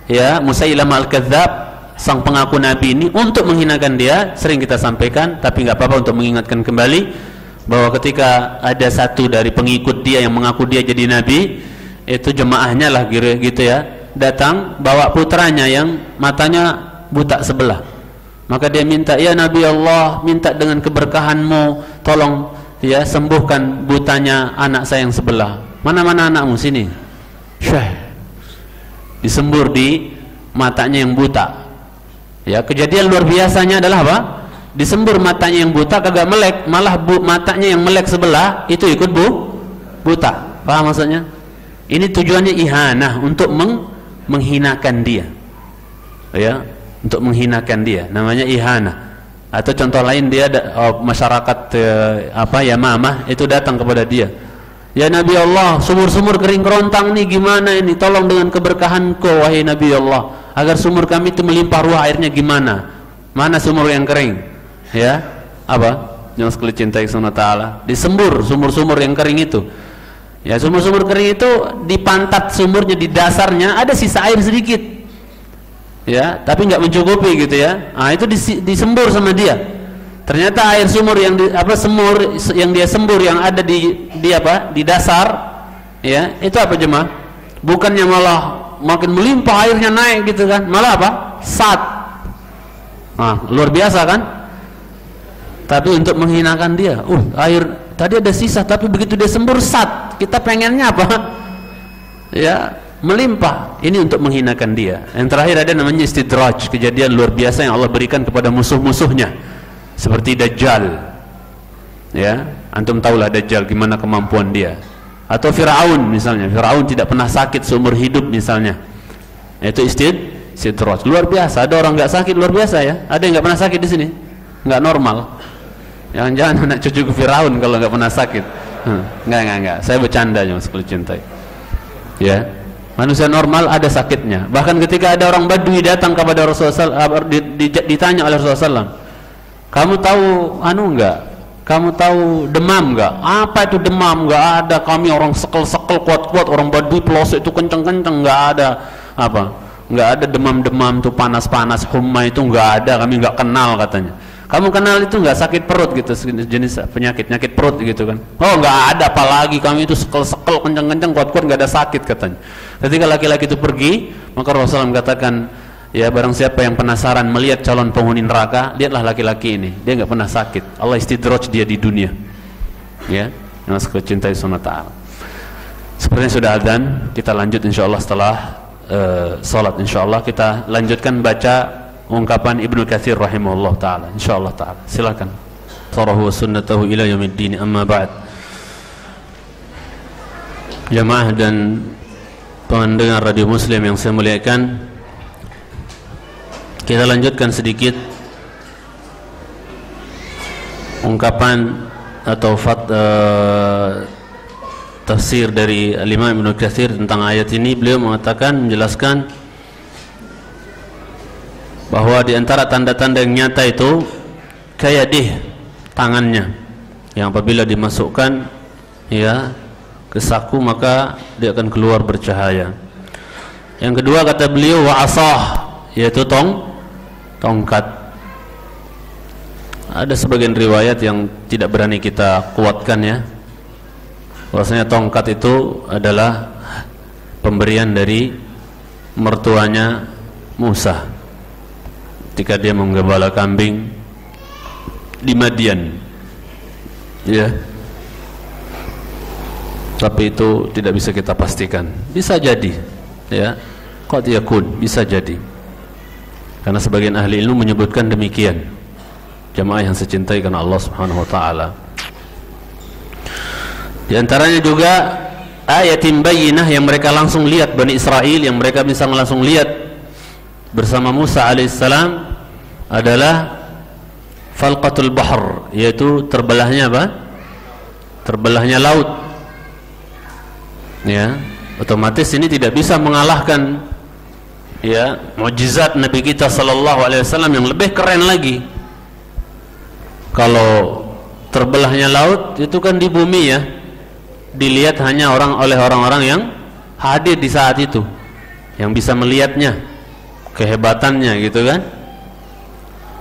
ya, Musailamah al-Kadzdzab, sang pengaku nabi ini, untuk menghinakan dia, sering kita sampaikan, tapi nggak apa-apa untuk mengingatkan kembali bahwa ketika ada satu dari pengikut dia yang mengaku dia jadi nabi, itu jemaahnya lah gitu ya, datang bawa putranya yang matanya buta sebelah. Maka dia minta, ya Nabi Allah, minta dengan keberkahanmu, tolong ya sembuhkan butanya anak saya yang sebelah. Mana-mana anakmu, sini. Syekh. Disembur di matanya yang buta. Ya, kejadian luar biasanya adalah apa? Disembur matanya yang buta, kagak melek, malah matanya yang melek sebelah itu ikut buta. Paham maksudnya? Ini tujuannya ihanah, untuk menghinakan dia. Ya, untuk menghinakan dia, namanya ihanah. Atau contoh lain, dia masyarakat Yamamah itu datang kepada dia. Ya Nabi Allah, sumur-sumur kering kerontang nih, gimana ini? Tolong dengan keberkahanku wahai Nabi Allah, agar sumur kami itu melimpah ruah airnya, gimana? Mana sumur yang kering? Ya, apa? Yang sekali cintai Subhanahu wa ta'ala, disembur sumur-sumur yang kering itu. Ya, sumur-sumur kering itu di pantat sumurnya, di dasarnya ada sisa air sedikit. Ya, tapi nggak mencukupi gitu ya. Nah, itu disembur sama dia. Ternyata air sumur yang semur yang dia sembur yang ada di dasar, ya, itu apa jemaah? Bukannya malah makin melimpah airnya naik gitu kan, malah apa? Sat. Nah, luar biasa kan? Tapi untuk menghinakan dia, air tadi ada sisa, tapi begitu dia sembur sat, kita pengennya apa? Ya, melimpah. Ini untuk menghinakan dia. Yang terakhir ada namanya istidraj, kejadian luar biasa yang Allah berikan kepada musuh-musuhnya, seperti Dajjal. Ya, antum tahulah Dajjal gimana kemampuan dia. Atau Firaun misalnya, Firaun tidak pernah sakit seumur hidup misalnya. Itu istidraj, luar biasa. Ada orang nggak sakit luar biasa ya. Ada yang nggak pernah sakit di sini? Nggak normal. Jangan-jangan anak cucu ke Firaun kalau nggak pernah sakit. Enggak. Saya bercanda aja, sekali cintai. Ya, manusia normal ada sakitnya. Bahkan ketika ada orang Badui datang kepada Rasulullah SAW, ditanya oleh Rasulullah SAW, kamu tahu enggak? Kamu tahu demam enggak? Apa itu demam? Enggak ada. Kami orang sekel-sekel kuat-kuat, orang Badui pelosok itu kenceng-kenceng, enggak ada. Apa? Enggak ada demam-demam tuh, panas-panas, humma itu enggak ada. Kami enggak kenal katanya. Kamu kenal itu enggak sakit perut gitu, jenis penyakit perut gitu kan? Oh, enggak ada, apalagi kami itu sekel-sekel, kenceng-kenceng, kuat-kuat, enggak ada sakit katanya. Ketika laki-laki itu pergi, maka Rasulullah mengatakan, ya barang siapa yang penasaran melihat calon penghuni neraka, lihatlah laki-laki ini, dia enggak pernah sakit. Allah istidraj dia di dunia. Ya, yang saya cintai Subhanahu wa ta'ala. Sepertinya sudah adzan, kita lanjut insyaallah setelah salat insyaallah kita lanjutkan baca ungkapan Ibnu Katsir rahimahullah taala insyaallah taala. Silakan. Sarahu sunnatahu ila yaumiddin, amma ba'd. Jamaah dan pendengar radio Muslim yang saya muliakan, kita lanjutkan sedikit ungkapan atau tafsir dari Imam Ibnu Katsir tentang ayat ini. Beliau menjelaskan bahwa di antara tanda-tanda yang nyata itu kayadih, tangannya yang apabila dimasukkan ya ke saku maka dia akan keluar bercahaya. Yang kedua kata beliau wa asah, yaitu tongkat. Ada sebagian riwayat yang tidak berani kita kuatkan ya, bahwasanya tongkat itu adalah pemberian dari mertuanya Musa ketika dia menggembala kambing di Madian, ya. Tapi itu tidak bisa kita pastikan. Bisa jadi, ya. Qad yakun, bisa jadi. Karena sebagian ahli ilmu menyebutkan demikian. Jamaah yang saya cintai karena Allah Subhanahu wa taala. Di antaranya juga ayatin bayyinah yang mereka langsung lihat, Bani Israel yang mereka bisa langsung lihat bersama Musa alaihissalam adalah falqatul bahr, yaitu terbelahnya apa? Terbelahnya laut. Ya, otomatis ini tidak bisa mengalahkan ya mukjizat Nabi kita sallallahu alaihi wasallam yang lebih keren lagi. Kalau terbelahnya laut itu kan di bumi ya, dilihat hanya oleh orang-orang yang hadir di saat itu, yang bisa melihatnya, kehebatannya gitu kan.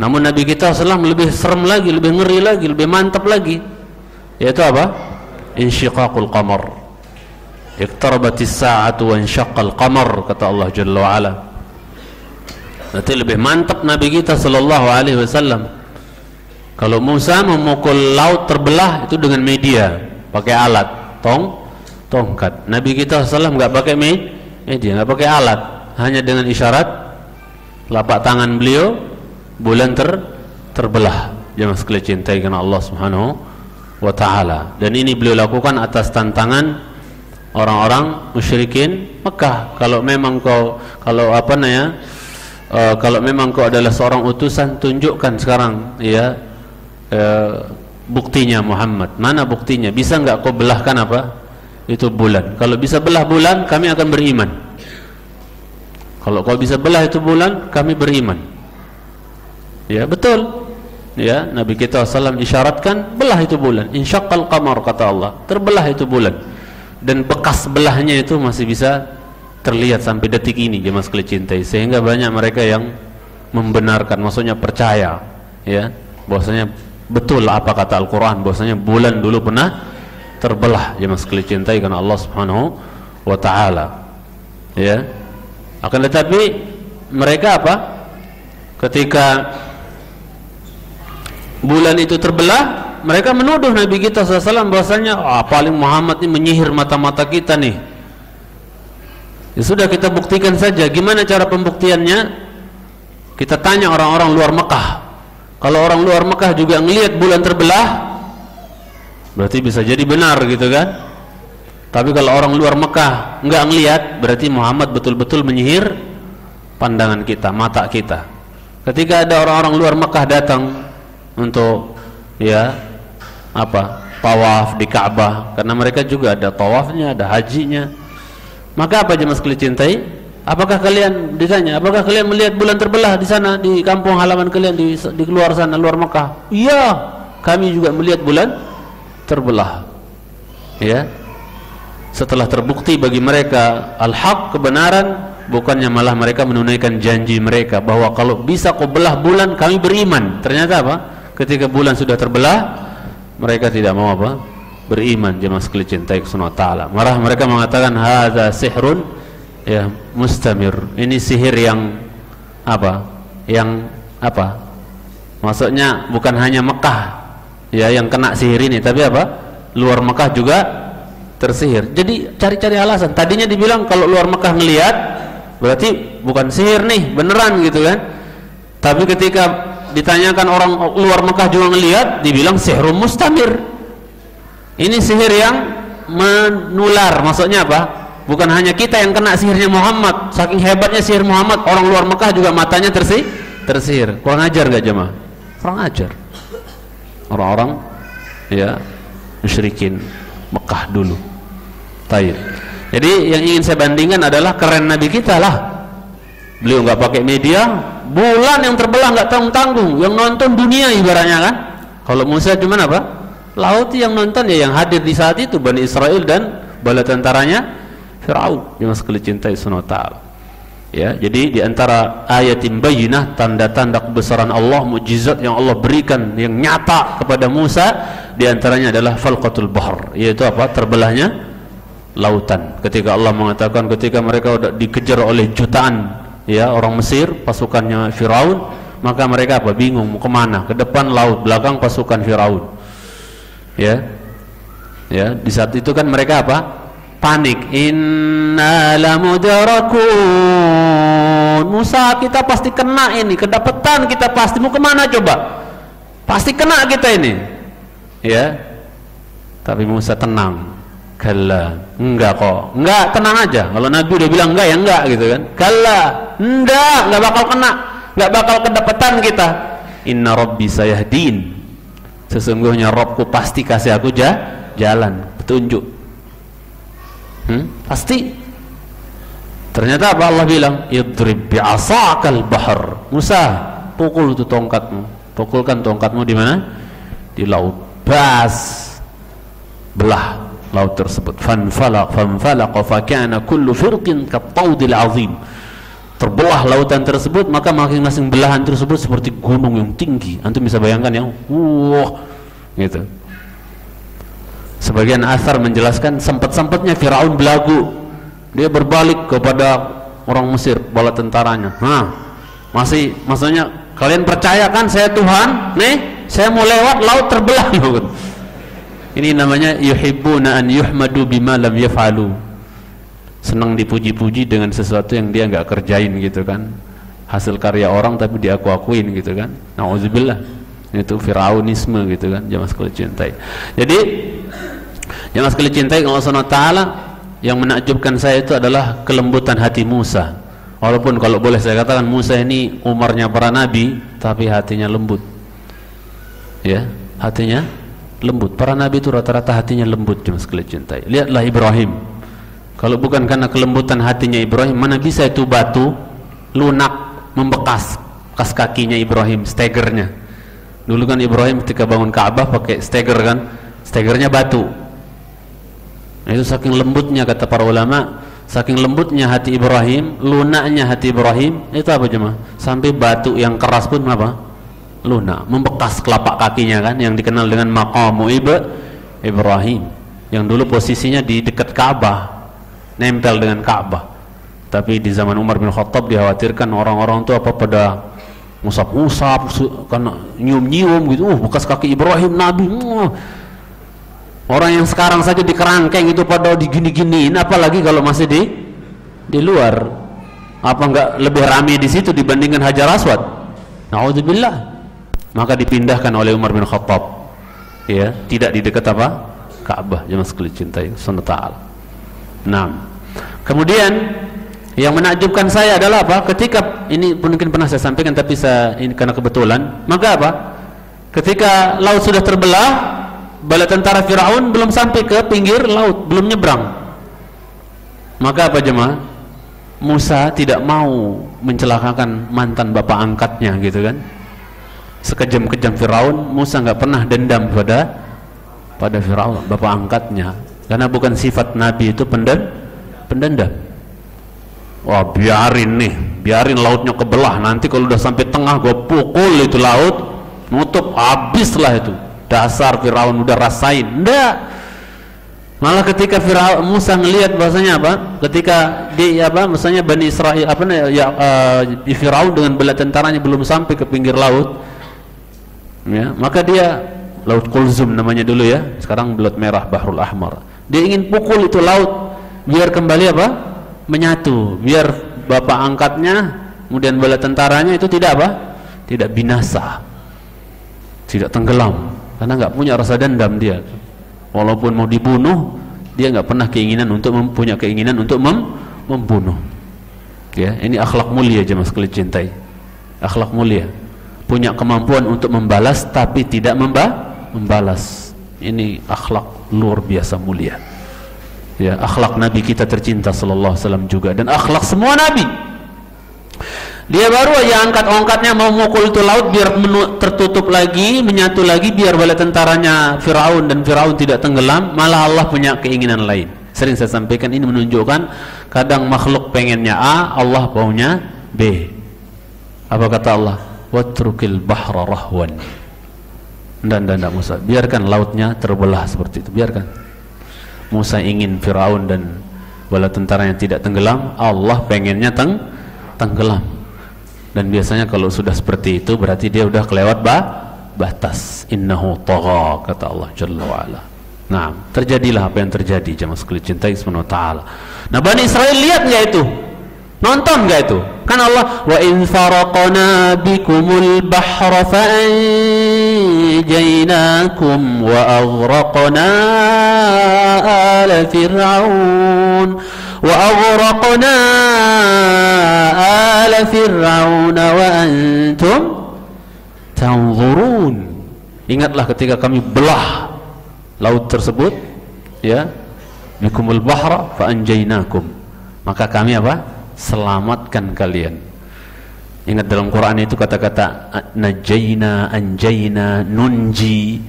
Namun Nabi kita sallallahu lebih serem lagi, lebih ngeri lagi, lebih mantap lagi, yaitu apa? Insyiqaqul qamar. Iqtarabatis sa'atu wa insyaqqal qamar, kata Allah Jalla wa Ala. Berarti lebih mantap Nabi kita sallallahu alaihi wasallam. Kalau Musa memukul laut terbelah itu dengan media, pakai alat, tongkat. Nabi kita sallallahu enggak pakai media, enggak pakai alat, hanya dengan isyarat telapak tangan beliau bulan terbelah. Jemaah sekalian cintai karena Allah Subhanahu wa taala. Dan ini beliau lakukan atas tantangan orang-orang musyrikin Mekah. Kalau memang kau kalau memang kau adalah seorang utusan, tunjukkan sekarang ya buktinya Muhammad. Mana buktinya? Bisa enggak kau belahkan apa? Itu bulan. Kalau bisa belah bulan, kami akan beriman. Kalau kau bisa belah itu bulan, kami beriman. Ya, betul. Ya, Nabi kita sallallahu isyaratkan belah itu bulan. Insyaqqal qamar, kata Allah. Terbelah itu bulan. Dan bekas belahnya itu masih bisa terlihat sampai detik ini, jemaah sekalian cintai. Sehingga banyak mereka yang membenarkan, maksudnya percaya ya, bahwasanya betul apa kata Al-Qur'an, bahwasanya bulan dulu pernah terbelah, jemaah sekalian cintai karena Allah Subhanahu wa taala. Ya. Akan tetapi mereka apa? Ketika bulan itu terbelah, mereka menuduh Nabi kita SAW bahwasanya paling Muhammad ini menyihir mata-mata kita nih. Ya sudah, kita buktikan saja. Gimana cara pembuktiannya? Kita tanya orang-orang luar Mekah. Kalau orang luar Mekah juga ngelihat bulan terbelah, berarti bisa jadi benar gitu kan. Tapi kalau orang luar Mekah enggak ngelihat, berarti Muhammad betul-betul menyihir pandangan kita, mata kita. Ketika ada orang-orang luar Mekah datang untuk ya tawaf di Ka'bah, karena mereka juga ada tawafnya, ada hajinya. Maka apa jemaah sekalian cintai? Apakah kalian ditanya, apakah kalian melihat bulan terbelah di sana di kampung halaman kalian di luar sana, luar Mekah? Iya, kami juga melihat bulan terbelah. Ya. Setelah terbukti bagi mereka al-haq, kebenaran, bukannya malah mereka menunaikan janji mereka bahwa kalau bisa kau belah bulan, kami beriman. Ternyata apa? Ketika bulan sudah terbelah, mereka tidak mau apa? Beriman, jemaah sekalian cintai Subhanahu wa taala. Marah mereka mengatakan hadza sihrun ya mustamir. Ini sihir yang apa? Yang apa? Maksudnya bukan hanya Mekah ya yang kena sihir ini, tapi apa? Luar Mekah juga tersihir. Jadi cari-cari alasan. Tadinya dibilang kalau luar Mekah ngelihat berarti bukan sihir nih, beneran gitu kan. Tapi ketika ditanyakan orang luar Mekah juga ngelihat, dibilang sihrun mustamir. Ini sihir yang menular. Maksudnya apa? Bukan hanya kita yang kena sihirnya Muhammad. Saking hebatnya sihir Muhammad, orang luar Mekah juga matanya tersihir. Kurang ajar enggak jemaah? Kurang ajar. Orang-orang ya musyrikin Mekah dulu. Taib. Jadi yang ingin saya bandingkan adalah keren Nabi kita lah. Beliau enggak pakai media, bulan yang terbelah enggak tanggung-tanggung, yang nonton dunia ibaratnya kan. Kalau Musa cuma apa? Laut yang nonton ya yang hadir di saat itu Bani Israel dan bala tentaranya Firaun. Yang sekalian cintai Subhanahu wa taala. Ya, jadi di antara ayatin bayyinah, tanda-tanda kebesaran Allah, mukjizat yang Allah berikan yang nyata kepada Musa, di antaranya adalah falqatul bahr, yaitu apa? Terbelahnya lautan. Ketika Allah mengatakan ketika mereka sudah dikejar oleh jutaan ya orang Mesir, pasukannya Firaun, maka mereka apa? Bingung mau kemana? Ke depan laut, belakang pasukan Firaun. Ya, di saat itu kan mereka apa? Panik. Inna lamudrakun. Musa, kita pasti kena ini, kedapatan kita pasti. Mau kemana coba? Pasti kena kita ini. Ya. Tapi Musa tenang. Kalla, enggak kok. Enggak, tenang aja. Kalau Nabi udah bilang enggak ya enggak gitu kan. Kalla, enggak bakal kena. Enggak bakal kedapatan kita. Inna rabbi sayahdin. Sesungguhnya Rabbku pasti kasih aku jalan, petunjuk. Pasti. Ternyata apa Allah bilang? Idrib bi'asakal bahr. Musa, pukul itu tongkatmu. Pukulkan tongkatmu di mana? Di laut. Bas. Belah laut tersebut. Fanfalaqa fakana kullu firqin kattaudil azim. Terbelah lautan tersebut, maka masing-masing belahan tersebut seperti gunung yang tinggi. Antum bisa bayangkan ya, gitu. Sebagian asar menjelaskan sempat-sempatnya Firaun belagu. Dia berbalik kepada orang Mesir, bala tentaranya. Maksudnya kalian percaya kan saya Tuhan? Nih, saya mau lewat laut terbelah. Ini namanya yuhibbuna an yuhmadu bima lam yaf'alu. Senang dipuji-puji dengan sesuatu yang dia enggak kerjain gitu kan. Hasil karya orang tapi diaku-akuin gitu kan. Nauzubillah. Itu firaunisme gitu kan, jamaah sekalian cintai. Jadi jamaah sekalian cintai Allah Subhanahu wa taala, yang menakjubkan saya itu adalah kelembutan hati Musa. Walaupun kalau boleh saya katakan Musa ini umarnya para nabi, tapi hatinya lembut. Ya, hatinya lembut. Para nabi itu rata-rata hatinya lembut, jemaah sekalian cintai. Lihatlah Ibrahim. Kalau bukan karena kelembutan hatinya Ibrahim, mana bisa itu batu lunak membekas bekas kakinya Ibrahim, stegernya. Dulu kan Ibrahim ketika bangun Ka'bah pakai steger kan, stegernya batu. Nah, itu saking lembutnya kata para ulama, saking lembutnya hati Ibrahim, lunaknya hati Ibrahim, itu apa jemaah? Sampai batu yang keras pun apa? Lunak, membekas kelapak kakinya kan, yang dikenal dengan maqamu Ibrahim, yang dulu posisinya di dekat Ka'bah, nempel dengan Ka'bah. Tapi di zaman Umar bin Khattab dikhawatirkan orang-orang itu apa pada ngusap-ngusap, karena nyium-nyium gitu, bekas kaki Ibrahim Nabi. Orang yang sekarang saja di kerangkeng itu pada digini-giniin, apalagi kalau masih di luar. Apa enggak lebih ramai di situ dibandingkan Hajar Aswad? Nauzubillah. Maka dipindahkan oleh Umar bin Khattab, ya, tidak di dekat apa? Ka'bah, jemaah sekalian cintai Subhanahu ta'ala. Nah, kemudian yang menakjubkan saya adalah apa? Ketika ini mungkin pernah saya sampaikan, tapi ini karena kebetulan, maka apa? Ketika laut sudah terbelah, bala tentara Firaun belum sampai ke pinggir laut, belum nyebrang. Maka apa jemaah? Musa tidak mau mencelakakan mantan bapak angkatnya, gitu kan? Sekejam-kejam Firaun, Musa nggak pernah dendam pada Firaun, bapak angkatnya, karena bukan sifat Nabi itu pendendam. Wah, biarin lautnya kebelah, nanti kalau udah sampai tengah gue pukul itu laut, nutup, habislah itu. Dasar Firaun udah rasain. Enggak. Malah ketika Musa ngelihat bahasanya apa? Ketika misalnya Bani Israil di Firaun dengan bala tentaranya belum sampai ke pinggir laut. Ya, maka dia Laut Kulzum namanya dulu ya, sekarang Laut Merah, Bahrul Ahmar. Dia ingin pukul itu laut biar kembali apa? Menyatu, biar bapak angkatnya kemudian bala tentaranya itu tidak apa? Tidak binasa, tidak tenggelam, karena nggak punya rasa dendam dia. Walaupun mau dibunuh, dia nggak pernah punya keinginan untuk membunuh. Ya, ini akhlak mulia jemaah sekalian cintai. Akhlak mulia, punya kemampuan untuk membalas tapi tidak membalas. Ini akhlak luar biasa mulia. Ya, akhlak Nabi kita tercinta sallallahu alaihi wasallam juga, dan akhlak semua Nabi. Dia baru aja angkat ongkatnya mau mukul itu laut biar tertutup lagi, menyatu lagi, biar bala tentaranya Firaun dan Firaun tidak tenggelam. Malah Allah punya keinginan lain. Sering saya sampaikan, ini menunjukkan kadang makhluk pengennya A, Allah maunya B. Apa kata Allah? Watrukil bahra rahwan. Dan Musa, biarkan lautnya terbelah seperti itu, biarkan. Musa ingin Firaun dan bala tentaranya tidak tenggelam, Allah pengennya tenggelam. Dan biasanya kalau sudah seperti itu berarti dia udah kelewat batas. Innahu tagha, kata Allah Jalla wa ala. Nah, terjadilah apa yang terjadi, jemaah sekalian cintai subhanahu wa ta'ala. Nah, Bani Israel lihat nggak itu? Nonton nggak itu? Kan Allah, wa in faraqna bikumul bahra fa فأنجيناكم وأغرقنا آل فرعون وأنتم تنظرون. Ingatlah ketika kami belah laut tersebut, ya, bikumul bahra fa'anjainakum, maka kami apa? Selamatkan kalian. Ingat dalam Quran itu kata-kata najaina, anjaina, nunji,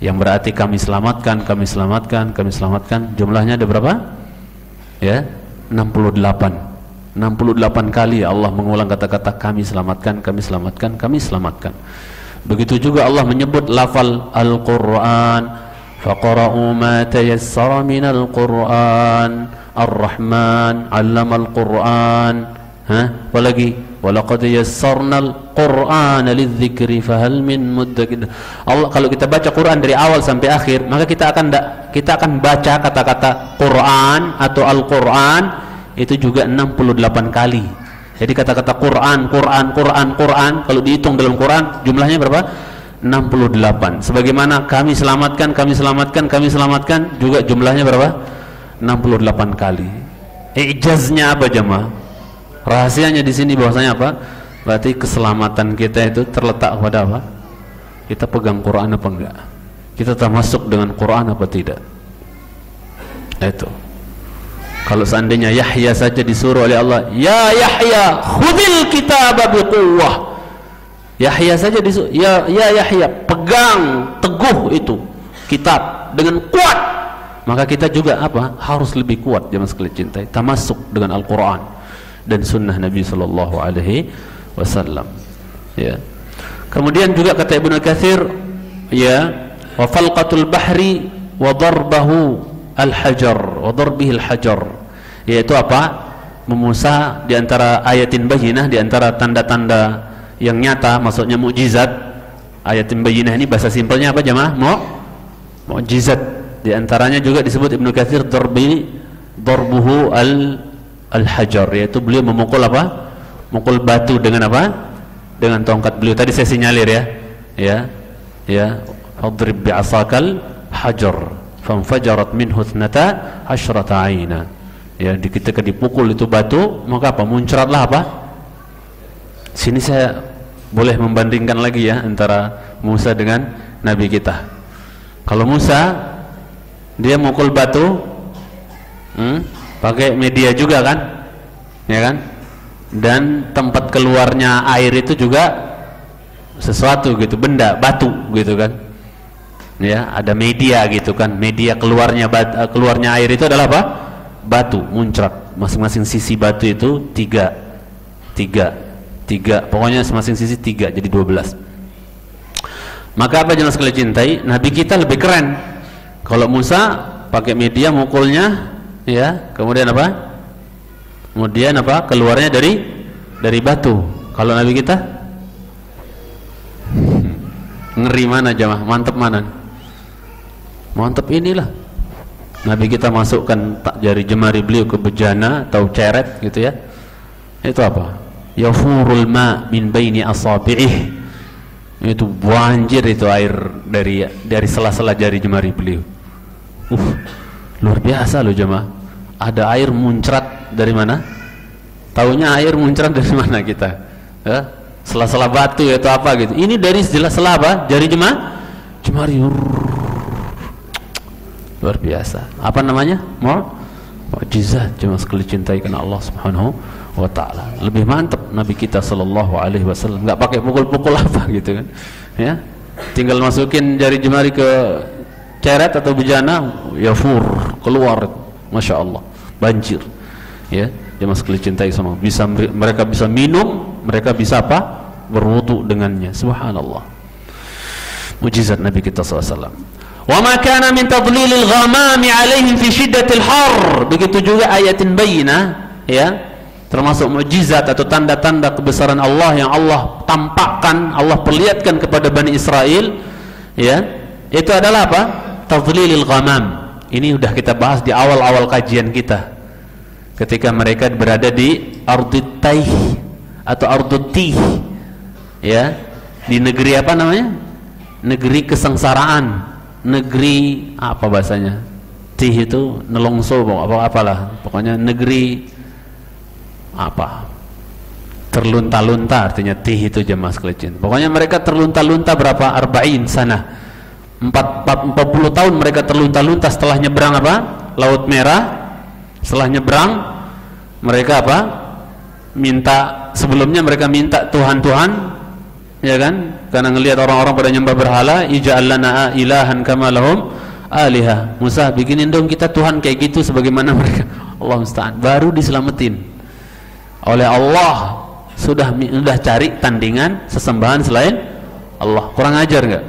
yang berarti kami selamatkan, kami selamatkan, kami selamatkan. Jumlahnya ada berapa? Ya, 68 kali Allah mengulang kata-kata kami selamatkan, kami selamatkan, kami selamatkan. Begitu juga Allah menyebut lafal Al-Quran, faqra'u ma tayassara minal Quran, Ar-Rahman 'allamal Quran. Apalagi walaqad yassarnal Qur'ana lidzikri fahal min muddakir. Allah, kalau kita baca Quran dari awal sampai akhir, maka kita akan baca kata-kata Quran atau Al-Quran itu juga 68 kali. Jadi kata-kata Quran kalau dihitung dalam Quran jumlahnya berapa? 68. Sebagaimana kami selamatkan juga jumlahnya berapa? 68 kali. Ijaznya apa jemaah? Rahasianya di sini bahwasanya apa? Berarti keselamatan kita itu terletak pada apa? Kita pegang Quran apa enggak? Kita termasuk dengan Quran apa tidak? Itu. Kalau seandainya Yahya saja disuruh oleh Allah, ya Yahya, khudil kitaba biquwwah. Yahya saja disuruh, ya Yahya, pegang teguh itu kitab dengan kuat. Maka kita juga apa? Harus lebih kuat jemaah sekalian cintai, termasuk dengan Al-Quran dan sunnah Nabi sallallahu alaihi wasallam. Ya. Kemudian juga kata Ibnu Katsir, ya, wa falqatul bahri wa darbahu al-hajar wa darbihi al-hajar, yaitu apa? Memusa di antara ayatin bayyinah, di antara tanda-tanda yang nyata, maksudnya mukjizat. Ayatin bayyinah ini bahasa simpelnya apa jemaah? Mukjizat. Di antaranya juga disebut Ibnu Katsir darbuhu al-hajar, yaitu beliau memukul apa? Mukul batu dengan apa? Dengan tongkat beliau. Tadi saya sinyalir ya, fadrib bi'asakal hajar fanfajarat minhu 12 'aina. Ya, ketika dipukul itu batu, maka apa? Muncratlah apa? Sini saya boleh membandingkan lagi ya antara Musa dengan Nabi kita. Kalau Musa dia mukul batu pakai media juga kan, ya kan? Dan tempat keluarnya air itu juga sesuatu gitu, benda, batu gitu kan. Ya, ada media gitu kan. Media keluarnya air itu adalah apa? Batu, muncrat. Masing-masing sisi batu itu tiga. Pokoknya masing-masing sisi 3, jadi 12. Maka apa jelas sekalian cintai, Nabi kita lebih keren. Kalau Musa pakai media mukulnya, ya, kemudian apa? Kemudian apa? Keluarnya dari batu. Kalau Nabi kita ngeri mana jamaah? Mantep mana? Mantep inilah. Nabi kita masukkan jari jemari beliau ke bejana atau ceret gitu ya. Itu apa? Yafurul ma min baini asabi'ih. Itu banjir itu air dari sela-sela jari jemari beliau. Luar biasa loh jemaah. Ada air muncrat dari mana? Taunya air muncrat dari mana kita? Ya? Sela-sela batu atau apa gitu. Ini dari sela-sela apa? Jari jemari. Luar biasa. Apa namanya? Mukjizat jemaah sekalian cintai karena Allah Subhanahu wa ta'ala. Lebih mantap Nabi kita sallallahu alaihi wasallam, enggak pakai pukul-pukul apa gitu kan. Ya. Tinggal masukin jari jemari ke ceret atau bejana, yafur, keluar. Masya Allah, banjir. Ya, jemaah sekalian cintai sama. Mereka bisa minum, mereka bisa apa? Berwudu dengannya. Subhanallah. Mukjizat Nabi kita sallallahu alaihi wasallam. Wa ma kana min tadlilil ghamami alaihim fi shiddatil har. Begitu juga ayatin bayyinah, ya. Termasuk mukjizat atau tanda-tanda kebesaran Allah yang Allah tampakkan, Allah perlihatkan kepada Bani Israel, ya. Itu adalah apa? Tadlilil ghamam. Ini sudah kita bahas di awal-awal kajian kita. Ketika mereka berada di Ardut Taih atau Ardut Tih, ya. Di negeri apa namanya? negeri kesengsaraan, negeri apa bahasanya? Tih itu nelongso apalah, pokoknya negeri apa? Terlunta-lunta artinya tih itu jemaah sekalian. Pokoknya mereka terlunta-lunta berapa? 40 sana. 40 tahun mereka terlunta-lunta setelah nyebrang apa? Laut Merah. Setelah nyebrang mereka apa? Minta, sebelumnya mereka minta Tuhan-Tuhan, ya kan? Karena ngelihat orang-orang pada nyembah berhala, ij'al lana ilahan kama lahum alihah. Musa, bikinin dong kita Tuhan kayak gitu sebagaimana mereka. Allah musta'an. Baru diselamatin oleh Allah. Sudah cari tandingan sesembahan selain Allah. Kurang ajar enggak?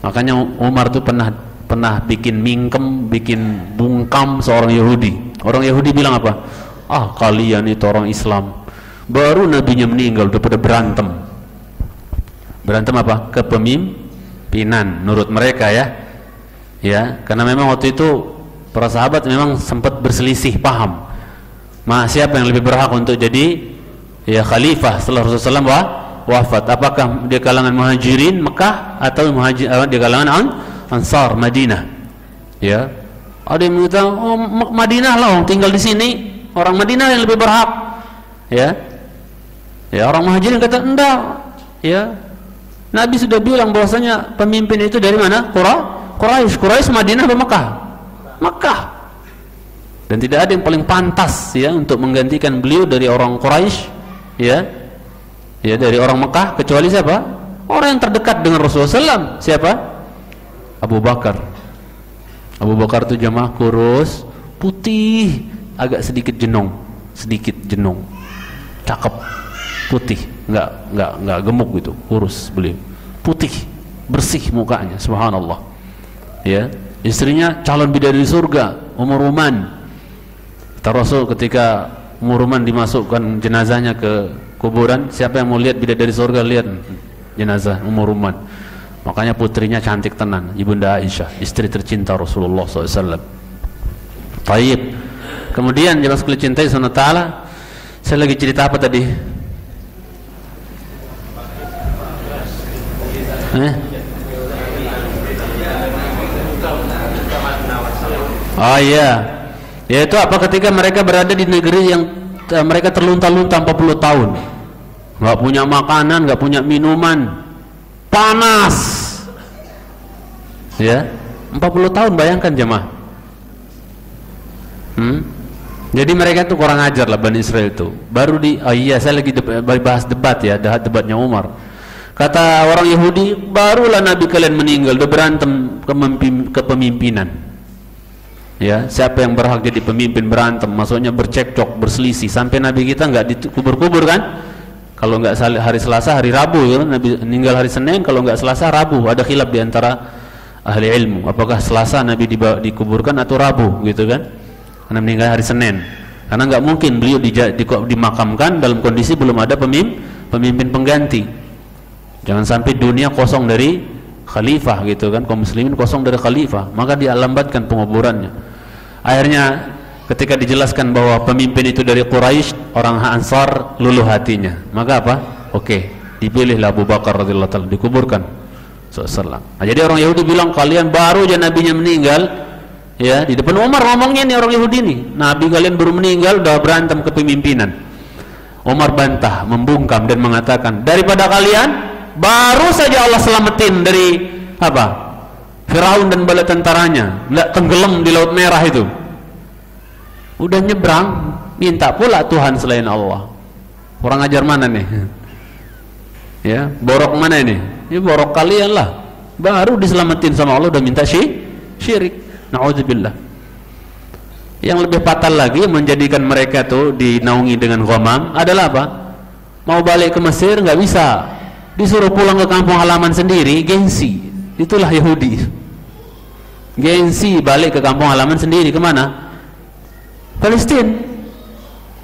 Makanya Umar tuh pernah bikin mingkem, bikin bungkam seorang Yahudi. Orang Yahudi bilang apa? Ah, kalian itu orang Islam, baru nabinya meninggal udah pada berantem. Berantem apa? Kepemimpinan menurut mereka ya. Ya, karena memang waktu itu para sahabat memang sempat berselisih paham. Siapa yang lebih berhak untuk jadi ya khalifah setelah Rasulullah wafat? Apakah dia kalangan Muhajirin Mekah atau dia kalangan Ansar Madinah? Ya. Ada yang mengatakan, oh, Madinah lah, tinggal di sini, orang Madinah yang lebih berhak. Ya. Ya, orang Muhajirin kata enggak. Ya. Nabi sudah bilang bahwasanya pemimpin itu dari mana? Quraisy, Madinah atau Mekah? Mekah. Dan tidak ada yang paling pantas ya untuk menggantikan beliau dari orang Quraisy, ya. Ya, dari orang Mekah, kecuali siapa? Orang yang terdekat dengan Rasulullah SAW. Siapa? Abu Bakar. Abu Bakar itu jamaah kurus, putih, agak sedikit jenong, cakep, putih, enggak gemuk gitu, kurus beliau, putih, bersih mukanya, subhanallah. Ya, istrinya calon bidadari surga, Ummu Ruman. Rasul ketika Ummu Ruman dimasukkan jenazahnya ke kuburan, siapa yang mau lihat bidadari surga? Lihat jenazah Ummu Ruman. Makanya putrinya cantik tenan, Ibunda Aisyah, istri tercinta Rasulullah SAW. Taib. Kemudian jemaah sekalian cintai Subhanahu wa taala, saya lagi cerita apa tadi? Oh iya. Yaitu apa? Ketika mereka berada di negeri yang mereka terlunta-lunta 40 tahun, nggak punya makanan, nggak punya minuman, panas, ya, 40 tahun, bayangkan jemaah. Jadi mereka tuh kurang ajar lah Bani Israel itu. Baru saya lagi bahas debat ya, debatnya Umar. Kata orang Yahudi, barulah Nabi kalian meninggal, udah berantem kepemimpinan. Ya, siapa yang berhak jadi pemimpin, berantem, maksudnya bercekcok, berselisih, sampai Nabi kita nggak dikubur-kubur kan? Kalau nggak hari Selasa, hari Rabu, ya, Nabi meninggal hari Senin. Kalau nggak Selasa, Rabu. Ada khilaf di antara ahli ilmu. Apakah Selasa Nabi dikuburkan atau Rabu, gitu kan? Karena meninggal hari Senin. Karena nggak mungkin beliau dimakamkan dalam kondisi belum ada pemimpin pengganti. Jangan sampai dunia kosong dari khalifah, gitu kan? Kaum muslimin kosong dari khalifah, maka dilambatkan penguburannya. Akhirnya ketika dijelaskan bahwa pemimpin itu dari Quraisy, orang Ansar luluh hatinya. Maka apa? Oke, dipilihlah Abu Bakar radhiyallahu ta'ala, dikuburkan sallallahu. Nah, jadi orang Yahudi bilang, kalian baru aja nabinya meninggal, ya, di depan Umar ngomongnya nih orang Yahudi nih, nabi kalian baru meninggal udah berantem kepemimpinan. Umar bantah, membungkam dan mengatakan, daripada kalian baru saja Allah selamatin dari apa? Firaun dan bala tentaranya, tenggelam di Laut Merah itu. Udah nyebrang, minta pula Tuhan selain Allah. Kurang ajar mana nih? Ya, borok mana ini? Ya borok kalian lah. Baru diselamatin sama Allah udah minta syirik. Na'udzubillah. Yang lebih fatal lagi menjadikan mereka tuh dinaungi dengan ghamam adalah apa? Mau balik ke Mesir nggak bisa. Disuruh pulang ke kampung halaman sendiri, gengsi. Itulah Yahudi. Gengsi balik ke kampung halaman sendiri, kemana? Palestina,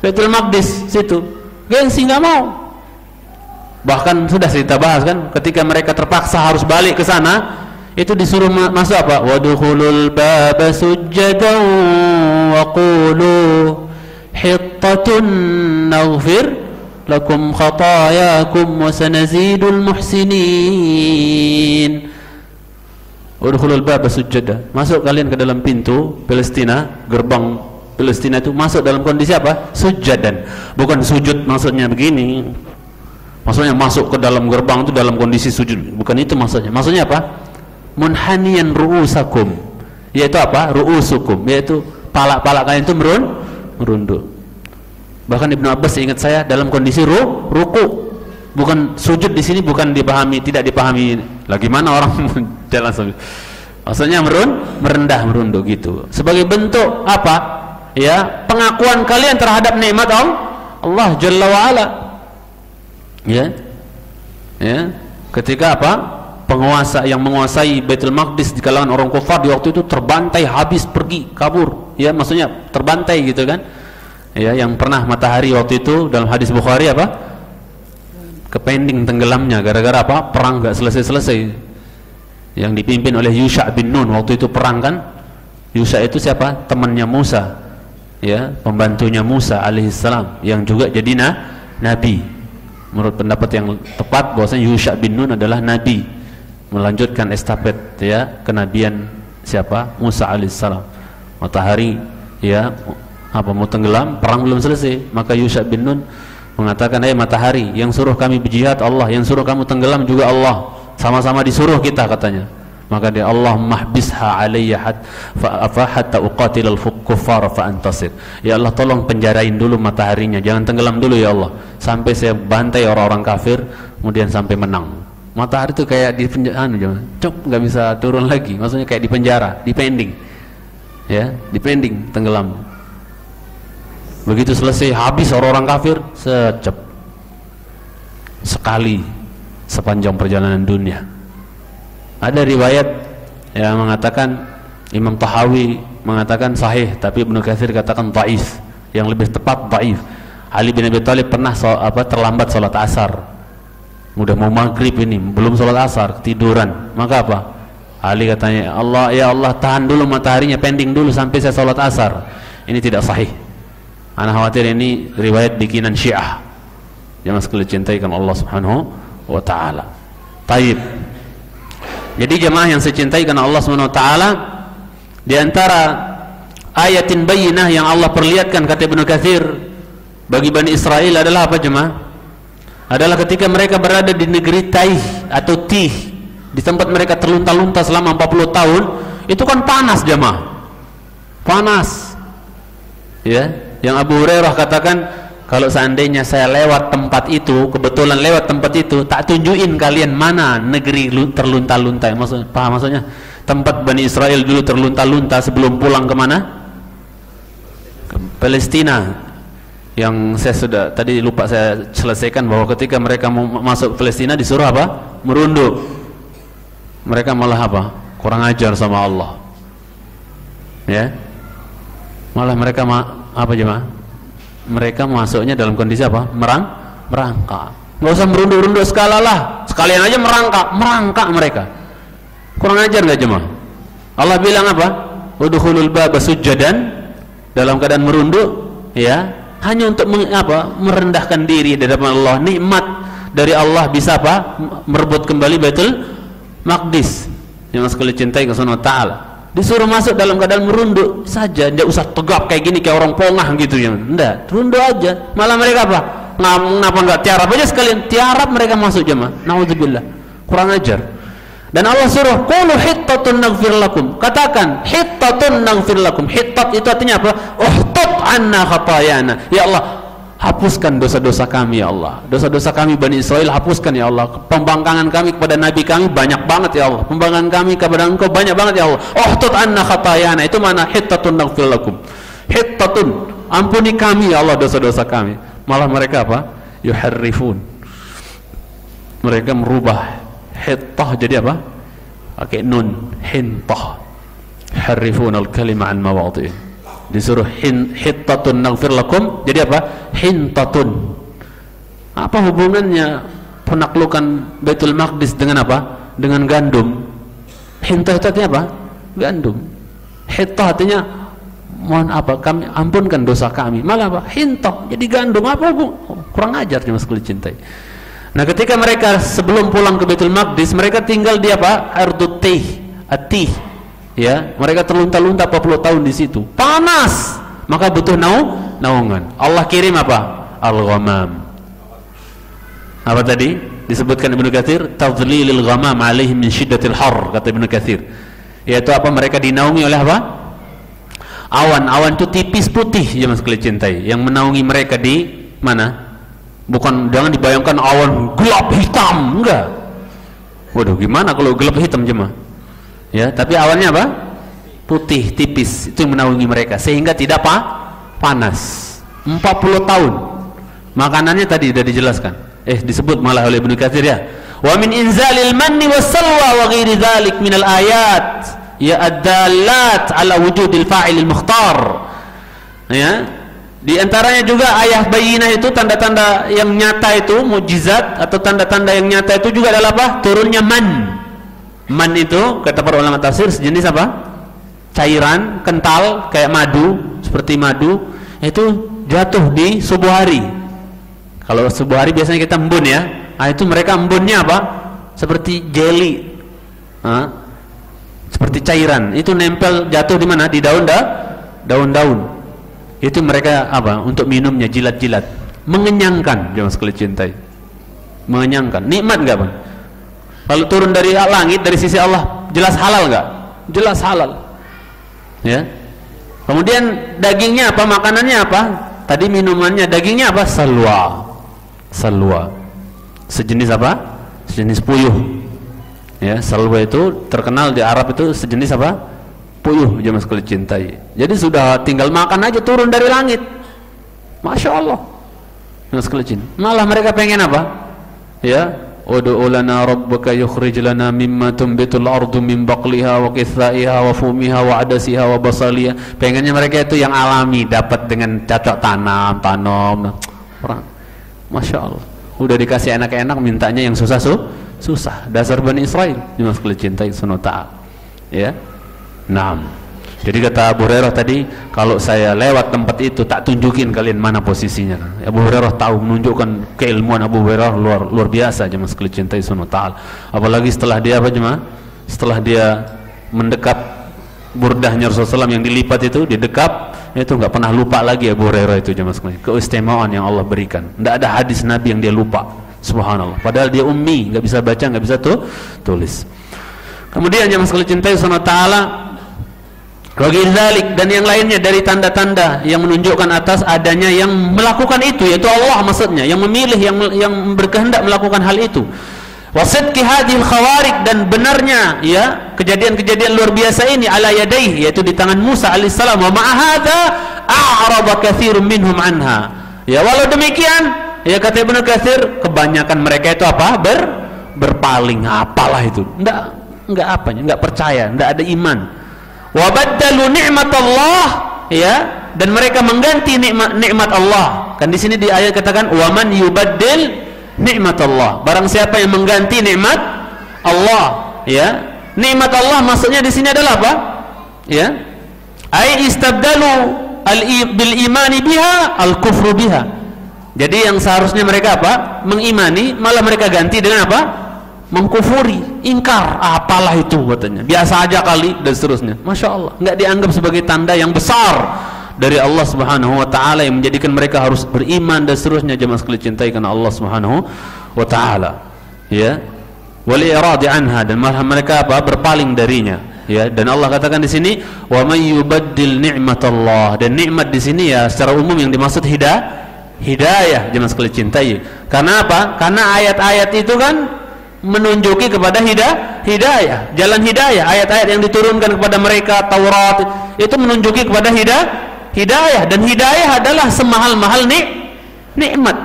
Baitul Maqdis situ. Gengsi nggak mau. Bahkan sudah kita bahas kan, ketika mereka terpaksa harus balik ke sana, itu disuruh masuk apa? Wadkhulul baba sujjadan wa qulu hittatun naghfir lakum khatayakum wa sanazidul muhsinin. Udkhulul baba sujada. Masuk kalian ke dalam pintu Palestina, gerbang Palestina itu masuk dalam kondisi apa? Sujadan. Bukan sujud maksudnya begini. Maksudnya masuk ke dalam gerbang itu dalam kondisi sujud. Bukan itu maksudnya. Maksudnya apa? Munhaniyan ru'usakum. Yaitu apa? Ru'usukum. Yaitu pala-pala kalian itu merunduk. Bahkan Ibnu Abbas ingat saya dalam kondisi ruku. Bukan sujud di sini bukan dipahami, tidak dipahami. Lagi mana orang jalan sujud. Maksudnya merendah merunduk gitu. Sebagai bentuk apa? Ya, pengakuan kalian terhadap nikmat Allah Jalla wa Ala. Ya. Ya, ketika apa? Penguasa yang menguasai Baitul Maqdis di kalangan orang kafir di waktu itu terbantai habis, pergi, kabur. Ya, maksudnya terbantai gitu kan. Ya, yang pernah matahari waktu itu dalam hadis Bukhari apa? Kepending tenggelamnya gara-gara apa? Perang enggak selesai-selesai. Yang dipimpin oleh Yusha bin Nun waktu itu perang kan. Yusha itu siapa? Temannya Musa. Ya, pembantunya Musa alaihissalam yang juga jadi nabi. Menurut pendapat yang tepat bahwasanya Yusha bin Nun adalah nabi, melanjutkan estafet ya kenabian siapa? Musa alaihissalam. Matahari ya apa mau tenggelam, perang belum selesai, maka Yusha bin Nun mengatakan, matahari, yang suruh kami berjihad Allah, yang suruh kamu tenggelam juga Allah, sama-sama disuruh kita katanya. Maka dia Allah mahbisha alayya hatta uqatilal kuffar fa antasir. Ya Allah, tolong penjarain dulu mataharinya, jangan tenggelam dulu ya Allah, sampai saya bantai orang-orang kafir, kemudian sampai menang. Matahari itu kayak di penjara, nggak bisa turun lagi, maksudnya kayak di penjara, dipending, ya, dipending, tenggelam. Begitu selesai, habis orang-orang kafir, secep sekali sepanjang perjalanan dunia. Ada riwayat yang mengatakan, Imam Tahawi mengatakan sahih, tapi Ibnu Katsir katakan dhaif, yang lebih tepat dhaif. Ali bin Abi Thalib pernah terlambat sholat asar, udah mau maghrib ini belum sholat asar, ketiduran. Maka apa? Ali katanya, ya Allah tahan dulu mataharinya, pending dulu sampai saya sholat asar. Ini tidak sahih. Ana khawatir ini riwayat bikinan Syiah. Jangan sekali cintaikan Allah Subhanahu wa taala. Taib. Jadi jemaah yang saya cintai karena Allah Subhanahu wa taala, di antara ayatin bayyinah yang Allah perlihatkan kata Ibnu Katsir bagi Bani Israel adalah apa jemaah? Adalah ketika mereka berada di negeri Taih atau Tih, di tempat mereka terlunta-lunta selama 40 tahun, itu kan panas jemaah. Panas. Ya, yang Abu Hurairah katakan, kalau seandainya saya lewat tempat itu, kebetulan lewat tempat itu, tak tunjukin kalian mana negeri terlunta-lunta. Paham maksudnya? Tempat Bani Israel dulu terlunta-lunta sebelum pulang kemana? Ke Palestina. Yang saya sudah tadi lupa saya selesaikan bahwa ketika mereka mau masuk Palestina disuruh apa? Merunduk. Mereka malah apa? Kurang ajar sama Allah. Ya. Malah mereka apa jemaah? Mereka masuknya dalam kondisi apa? Merangkak. Nggak usah merunduk-runduk sekalalah, sekalian aja merangkak mereka. Kurang ajar nggak jemaah? Allah bilang apa? Udkhulul baba sujadan, dalam keadaan merunduk, ya, hanya untuk merendahkan diri di hadapan Allah. Nikmat dari Allah bisa apa? Merebut kembali Baitul Maqdis yang sekali cintai ke Subhanahu wa taala. Disuruh masuk dalam keadaan merunduk saja, tidak usah tegap kayak gini kayak orang pongah gitu ya. Enggak, runduk aja. Malah mereka apa? Kenapa enggak tiarap aja sekalian? Tiarap mereka masuk jemaah. Nauzubillah. Kurang ajar. Dan Allah suruh qulu hittatun naghfir lakum. Katakan hittatun naghfir lakum. Hittat itu artinya apa? Uhtut anna khatayana. Ya Allah, hapuskan dosa-dosa kami ya Allah. Dosa-dosa kami Bani Israel hapuskan ya Allah. Pembangkangan kami kepada Nabi kami banyak banget ya Allah. Pembangkangan kami kepada Engkau banyak banget ya Allah. Uhtut anna khatayana. Itu mana? Hittatun naghfir lakum. Hittatun, ampuni kami ya Allah dosa-dosa kami. Malah mereka apa? Yuharrifun. Mereka merubah hittah jadi apa? Pakai nun, hintah. Yuharrifun al-kalima an mawadhi'i. Disuruh hittatun naghfir lakum, jadi apa? Hintatun. Apa hubungannya penaklukan Baitul Maqdis dengan apa? Dengan gandum. Hintah itu artinya apa? Gandum. Hittah artinya mohon apa, kami ampunkan dosa kami. Malah apa? Hintok, jadi gandum. Apa bu? Kurang ajar jemaah sekalian cintai. Nah, ketika mereka sebelum pulang ke Baitul Maqdis, mereka tinggal di apa? Ardut Atih. Ya, mereka terlunta-lunta 40 tahun di situ. Panas, maka butuh naungan. Allah kirim apa? Al-ghamam. Apa tadi? Disebutkan Ibnu Katsir, tadlilil ghamam alaihim min syiddatil har, kata Ibnu Katsir. Yaitu apa? Mereka dinaungi oleh apa? Awan itu tipis putih, jemaah sekalian cintai, yang menaungi mereka di mana? Bukan, jangan dibayangkan awan gelap hitam, enggak. Waduh, gimana kalau gelap hitam jemaah? Ya, tapi awannya apa? Putih tipis, itu yang menaungi mereka sehingga tidak panas. 40 tahun. Makanannya tadi sudah dijelaskan. Disebut malah oleh Ibnu Katsir ya. Wa min inzalil manni wassalwa wa ghairi dzalik minal ayat ya ad-dallat ala wujudil fa'ilil mukhtar. Ya, di antaranya juga ayat bayyinah itu, tanda-tanda yang nyata itu, mukjizat atau tanda-tanda yang nyata itu juga adalah apa? Turunnya man itu kata para ulama tafsir sejenis apa? Cairan kental kayak madu, seperti madu, itu jatuh di subuh hari. Kalau subuh hari biasanya kita embun ya. Itu mereka embunnya apa? Seperti jelly. Seperti cairan, itu nempel jatuh di mana? Di daun-daun. Itu mereka apa? Untuk minumnya, jilat-jilat. Mengenyangkan, jemaah sekalian cintai. Mengenyangkan. Nikmat enggak, Bang? Kalau turun dari langit, dari sisi Allah, jelas halal enggak? Jelas halal. Ya. Kemudian dagingnya apa? Makanannya apa? Tadi minumannya, dagingnya apa? Salwa. Sejenis apa? Sejenis puyuh. Ya, salwa itu terkenal di Arab, itu sejenis apa? Puyuh, jemaah sekalian cintai. Jadi sudah tinggal makan aja turun dari langit. Masya Allah. Jemaah sekalian cintai. Malah mereka pengen apa? Ya, ud'u lana rabbaka yukhrij lana mimma tunbitul ardu min baqliha wa qithaiha wa fumiha wa adasiha wa basaliha. Pengennya mereka itu yang alami, dapat dengan cocok tanam. Orang, Masya Allah. Udah dikasih enak-enak, mintanya yang susah. Dasar Bani Israel, jemaah sekalian cintai Subhanahu wa ta'ala. Ya. Naam. Jadi kata Abu Hurairah tadi, kalau saya lewat tempat itu tak tunjukin kalian mana posisinya. Abu Hurairah tahu, menunjukkan keilmuan Abu Hurairah luar biasa, jemaah sekalian cintai Subhanahu wa ta'ala. Apalagi setelah dia apa jemaah? Setelah dia mendekap burdahnya Rasulullah SAW yang dilipat itu, didekap, itu enggak pernah lupa lagi Abu Hurairah itu, jemaah sekalian. Keistimewaan yang Allah berikan. Enggak ada hadis Nabi yang dia lupa. Subhanallah. Padahal dia ummi, enggak bisa baca, enggak bisa tulis. Kemudian jemaah sekalian cintai Subhanahu wa ta'ala, dan yang lainnya dari tanda-tanda yang menunjukkan atas adanya yang melakukan itu, yaitu Allah maksudnya, yang memilih, yang berkehendak melakukan hal itu. Wasidqi hadhil khawarik, dan benarnya ya kejadian-kejadian luar biasa ini ala yadayhi, yaitu di tangan Musa alaihissalam. Wa ma'ahadha a'rada katsirun minhum anha. Ya, walau demikian, ya kata Ibnu Katsir, kebanyakan mereka itu apa? Berpaling. Apalah itu? Enggak apanya? Enggak percaya, enggak ada iman. Wa baddalu ni'matallah, ya, dan mereka mengganti nikmat Allah. Kan di sini di ayat katakan wa man yubaddil nikmatallah. Barang siapa yang mengganti nikmat Allah, ya. Nikmat Allah maksudnya di sini adalah apa? Ya. Ai istabdalu bil imani biha al kufru biha. Jadi yang seharusnya mereka apa? Mengimani, malah mereka ganti dengan apa? Mengkufuri, ingkar. Apalah itu katanya, biasa aja kali, dan seterusnya. Masya Allah, nggak dianggap sebagai tanda yang besar dari Allah Subhanahu wa ta'ala yang menjadikan mereka harus beriman dan seterusnya. Jemaah sekalian cintai karena Allah Subhanahu wa ta'ala, ya, wal i'radi anha, dan malah mereka apa? Berpaling darinya, ya. Dan Allah katakan di sini wa may yubaddil ni'matallah, dan nikmat di sini ya secara umum yang dimaksud hidayah, jemaah sekalian cintai. Karena apa? Karena ayat-ayat itu kan menunjuki kepada hidayah, jalan hidayah. Ayat-ayat yang diturunkan kepada mereka, Taurat, itu menunjuki kepada hidayah, dan hidayah adalah semahal-mahal nikmat.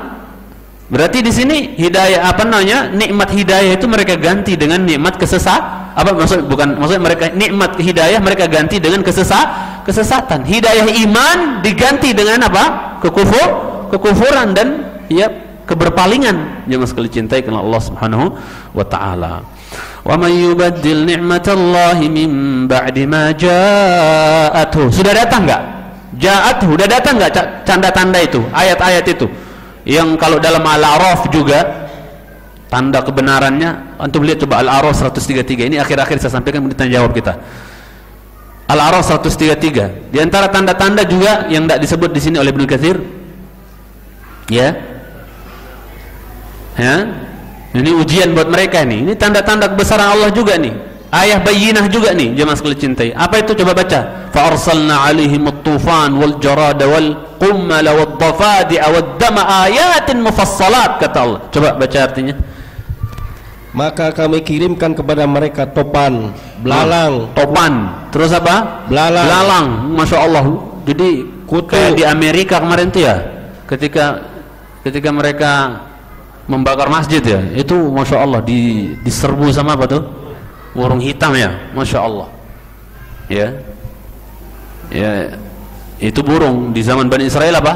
Berarti di sini hidayah apa namanya? Nikmat hidayah itu mereka ganti dengan nikmat kesesatan. Apa maksud? Bukan, maksud mereka nikmat hidayah mereka ganti dengan kesesatan. Hidayah iman diganti dengan apa? Kekufuran dan ya keberpalingan. Jangan sekali cintai karena Allah Subhanahu wa ta'ala. Wa may yubaddil ni'matallahi min ba'di ma ja'atuhu. Sudah datang enggak Ja'athu, udah datang nggak tanda-tanda itu, ayat-ayat itu, yang kalau dalam Al-A'raf juga tanda kebenarannya. Antum lihat coba Al-A'raf 133. Ini akhir-akhir saya sampaikan tanya jawab kita. Al-A'raf 133. Di antara tanda-tanda juga yang tidak disebut di sini oleh Ibnu Katsir, ya, ini ujian buat mereka nih. Ini tanda-tanda kebesaran Allah juga nih. Ayah bayyinah juga nih, jemaah sekalian cintai. Apa itu? Coba baca. Fa arsalna 'alaihim at-tufan wal jarada wal qummal wad dafadi'a wad dama ayatin mufassalat, kata Allah. Coba baca artinya. Maka kami kirimkan kepada mereka topan, belalang, topan. Terus apa? Belalang. Belalang. Masya Allah. Jadi kayak di Amerika kemarin tuh ya, ketika mereka membakar masjid ya, itu Masya Allah diserbu sama apa tuh? Burung hitam ya, Masya Allah. Ya, itu burung di zaman Bani Israel apa?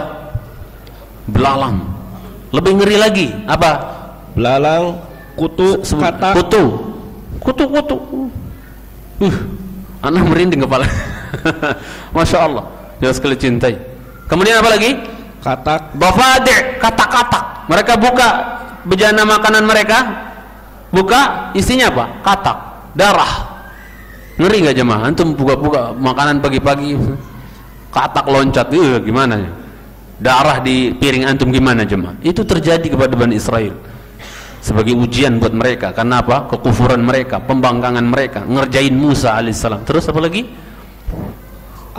Belalang. Lebih ngeri lagi apa? Belalang, kutu, katak. Kutu. Anak merinding kepala. Masya Allah. Ya sekali cintai. Kemudian apa lagi? Katak. Bafadi', katak-katak. Mereka buka bejana makanan mereka, buka, isinya apa? Katak, darah. Ngeri nggak jemaah? Antum buka-buka makanan pagi-pagi, katak loncat, gimana ya? Darah di piring antum gimana jemaah? Itu terjadi kepada Bani Israel sebagai ujian buat mereka. Karena apa? Kekufuran mereka, pembangkangan mereka, ngerjain Musa alaihissalam. Terus apa lagi?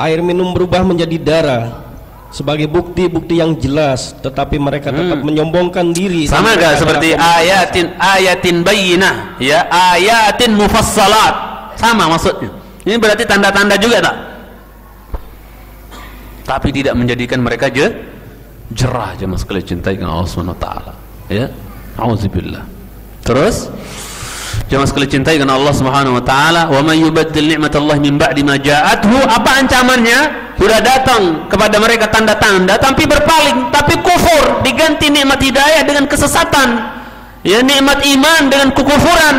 Air minum berubah menjadi darah sebagai bukti-bukti yang jelas, tetapi mereka tetap menyombongkan diri. Sama gak seperti ayatin bayyinah, ya, ayatin mufassalat, sama maksudnya. Ini berarti tanda-tanda juga tak? Tapi tidak menjadikan mereka jerah, jemaah sekalian cintai Allah Subhanahu wa taala. Ya, auzubillah. Terus jemaah sekalian cintai karena Allah Subhanahu wa taala, wa may yubaddil ni'matallahi min ba'di ma ja'athu, apa ancamannya? Sudah datang kepada mereka tanda-tanda tapi berpaling, tapi kufur, diganti nikmat hidayah dengan kesesatan, ya, nikmat iman dengan kekufuran.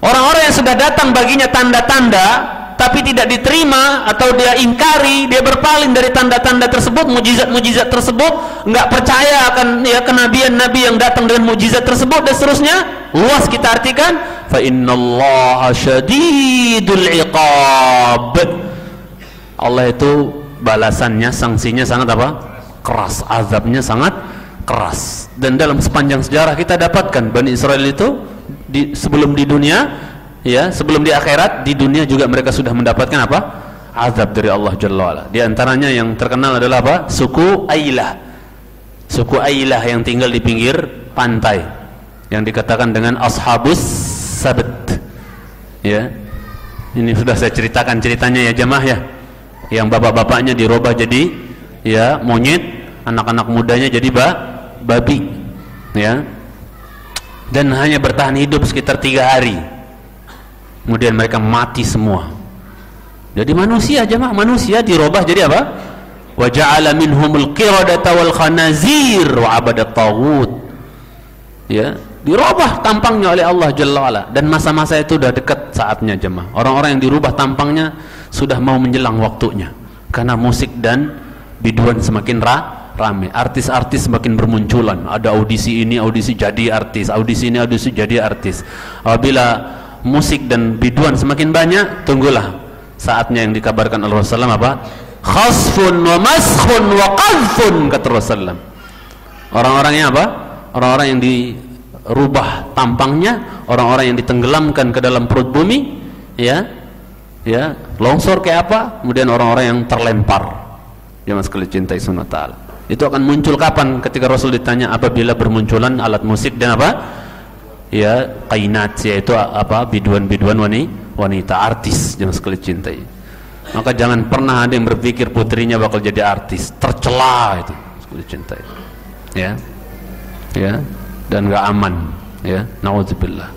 Orang-orang yang sudah datang baginya tanda-tanda tapi tidak diterima atau dia ingkari, dia berpaling dari tanda-tanda tersebut, mujizat-mujizat tersebut, enggak percaya akan ya kenabian nabi yang datang dengan mujizat tersebut dan seterusnya. Luas kita artikan, fa innallaha syadidul iqab. Allah itu balasannya, sanksinya sangat apa? Keras, azabnya sangat keras. Dan dalam sepanjang sejarah kita dapatkan Bani Israel itu sebelum di dunia, ya, sebelum di akhirat, di dunia juga mereka sudah mendapatkan apa? Azab dari Allah Jalla wa'ala. Di antaranya yang terkenal adalah apa? Suku Ailah. Suku Ailah yang tinggal di pinggir pantai, yang dikatakan dengan Ashabus Sabt. Ya, ini sudah saya ceritakan ceritanya ya jemaah ya, yang bapak-bapaknya dirubah jadi ya monyet, anak-anak mudanya jadi babi, ya, dan hanya bertahan hidup sekitar 3 hari. Kemudian mereka mati semua. Jadi manusia jemaah, manusia dirubah jadi apa? Wa ja'ala minhumul qiradata wal khanazir wa abadat taghut. Ya, dirubah tampangnya oleh Allah Jalla wa'ala. Dan masa-masa itu sudah dekat saatnya jemaah. Orang-orang yang dirubah tampangnya sudah mau menjelang waktunya, karena musik dan biduan semakin ramai, artis-artis semakin bermunculan. Ada audisi ini, audisi jadi artis, audisi ini, audisi jadi artis. Apabila musik dan biduan semakin banyak, tunggulah saatnya yang dikabarkan oleh Rasulullah apa? Khasfun wa maskhun wa qadhfun, kata Rasulullah. Orang-orangnya apa? Orang-orang yang dirubah tampangnya, orang-orang yang ditenggelamkan ke dalam perut bumi, ya, longsor kayak apa? Kemudian orang-orang yang terlempar. Jemaah sekalian cintai sunnah ta'ala. Itu akan muncul kapan? Ketika Rasul ditanya, apabila bermunculan alat musik dan apa? Ya, qainat, yaitu apa? Biduan-biduan wanita, artis. Jemaah sekalian cintai. Maka jangan pernah ada yang berpikir putrinya bakal jadi artis. Tercela itu, sekalian cintai. Ya, dan enggak aman. Ya, nauzubillah.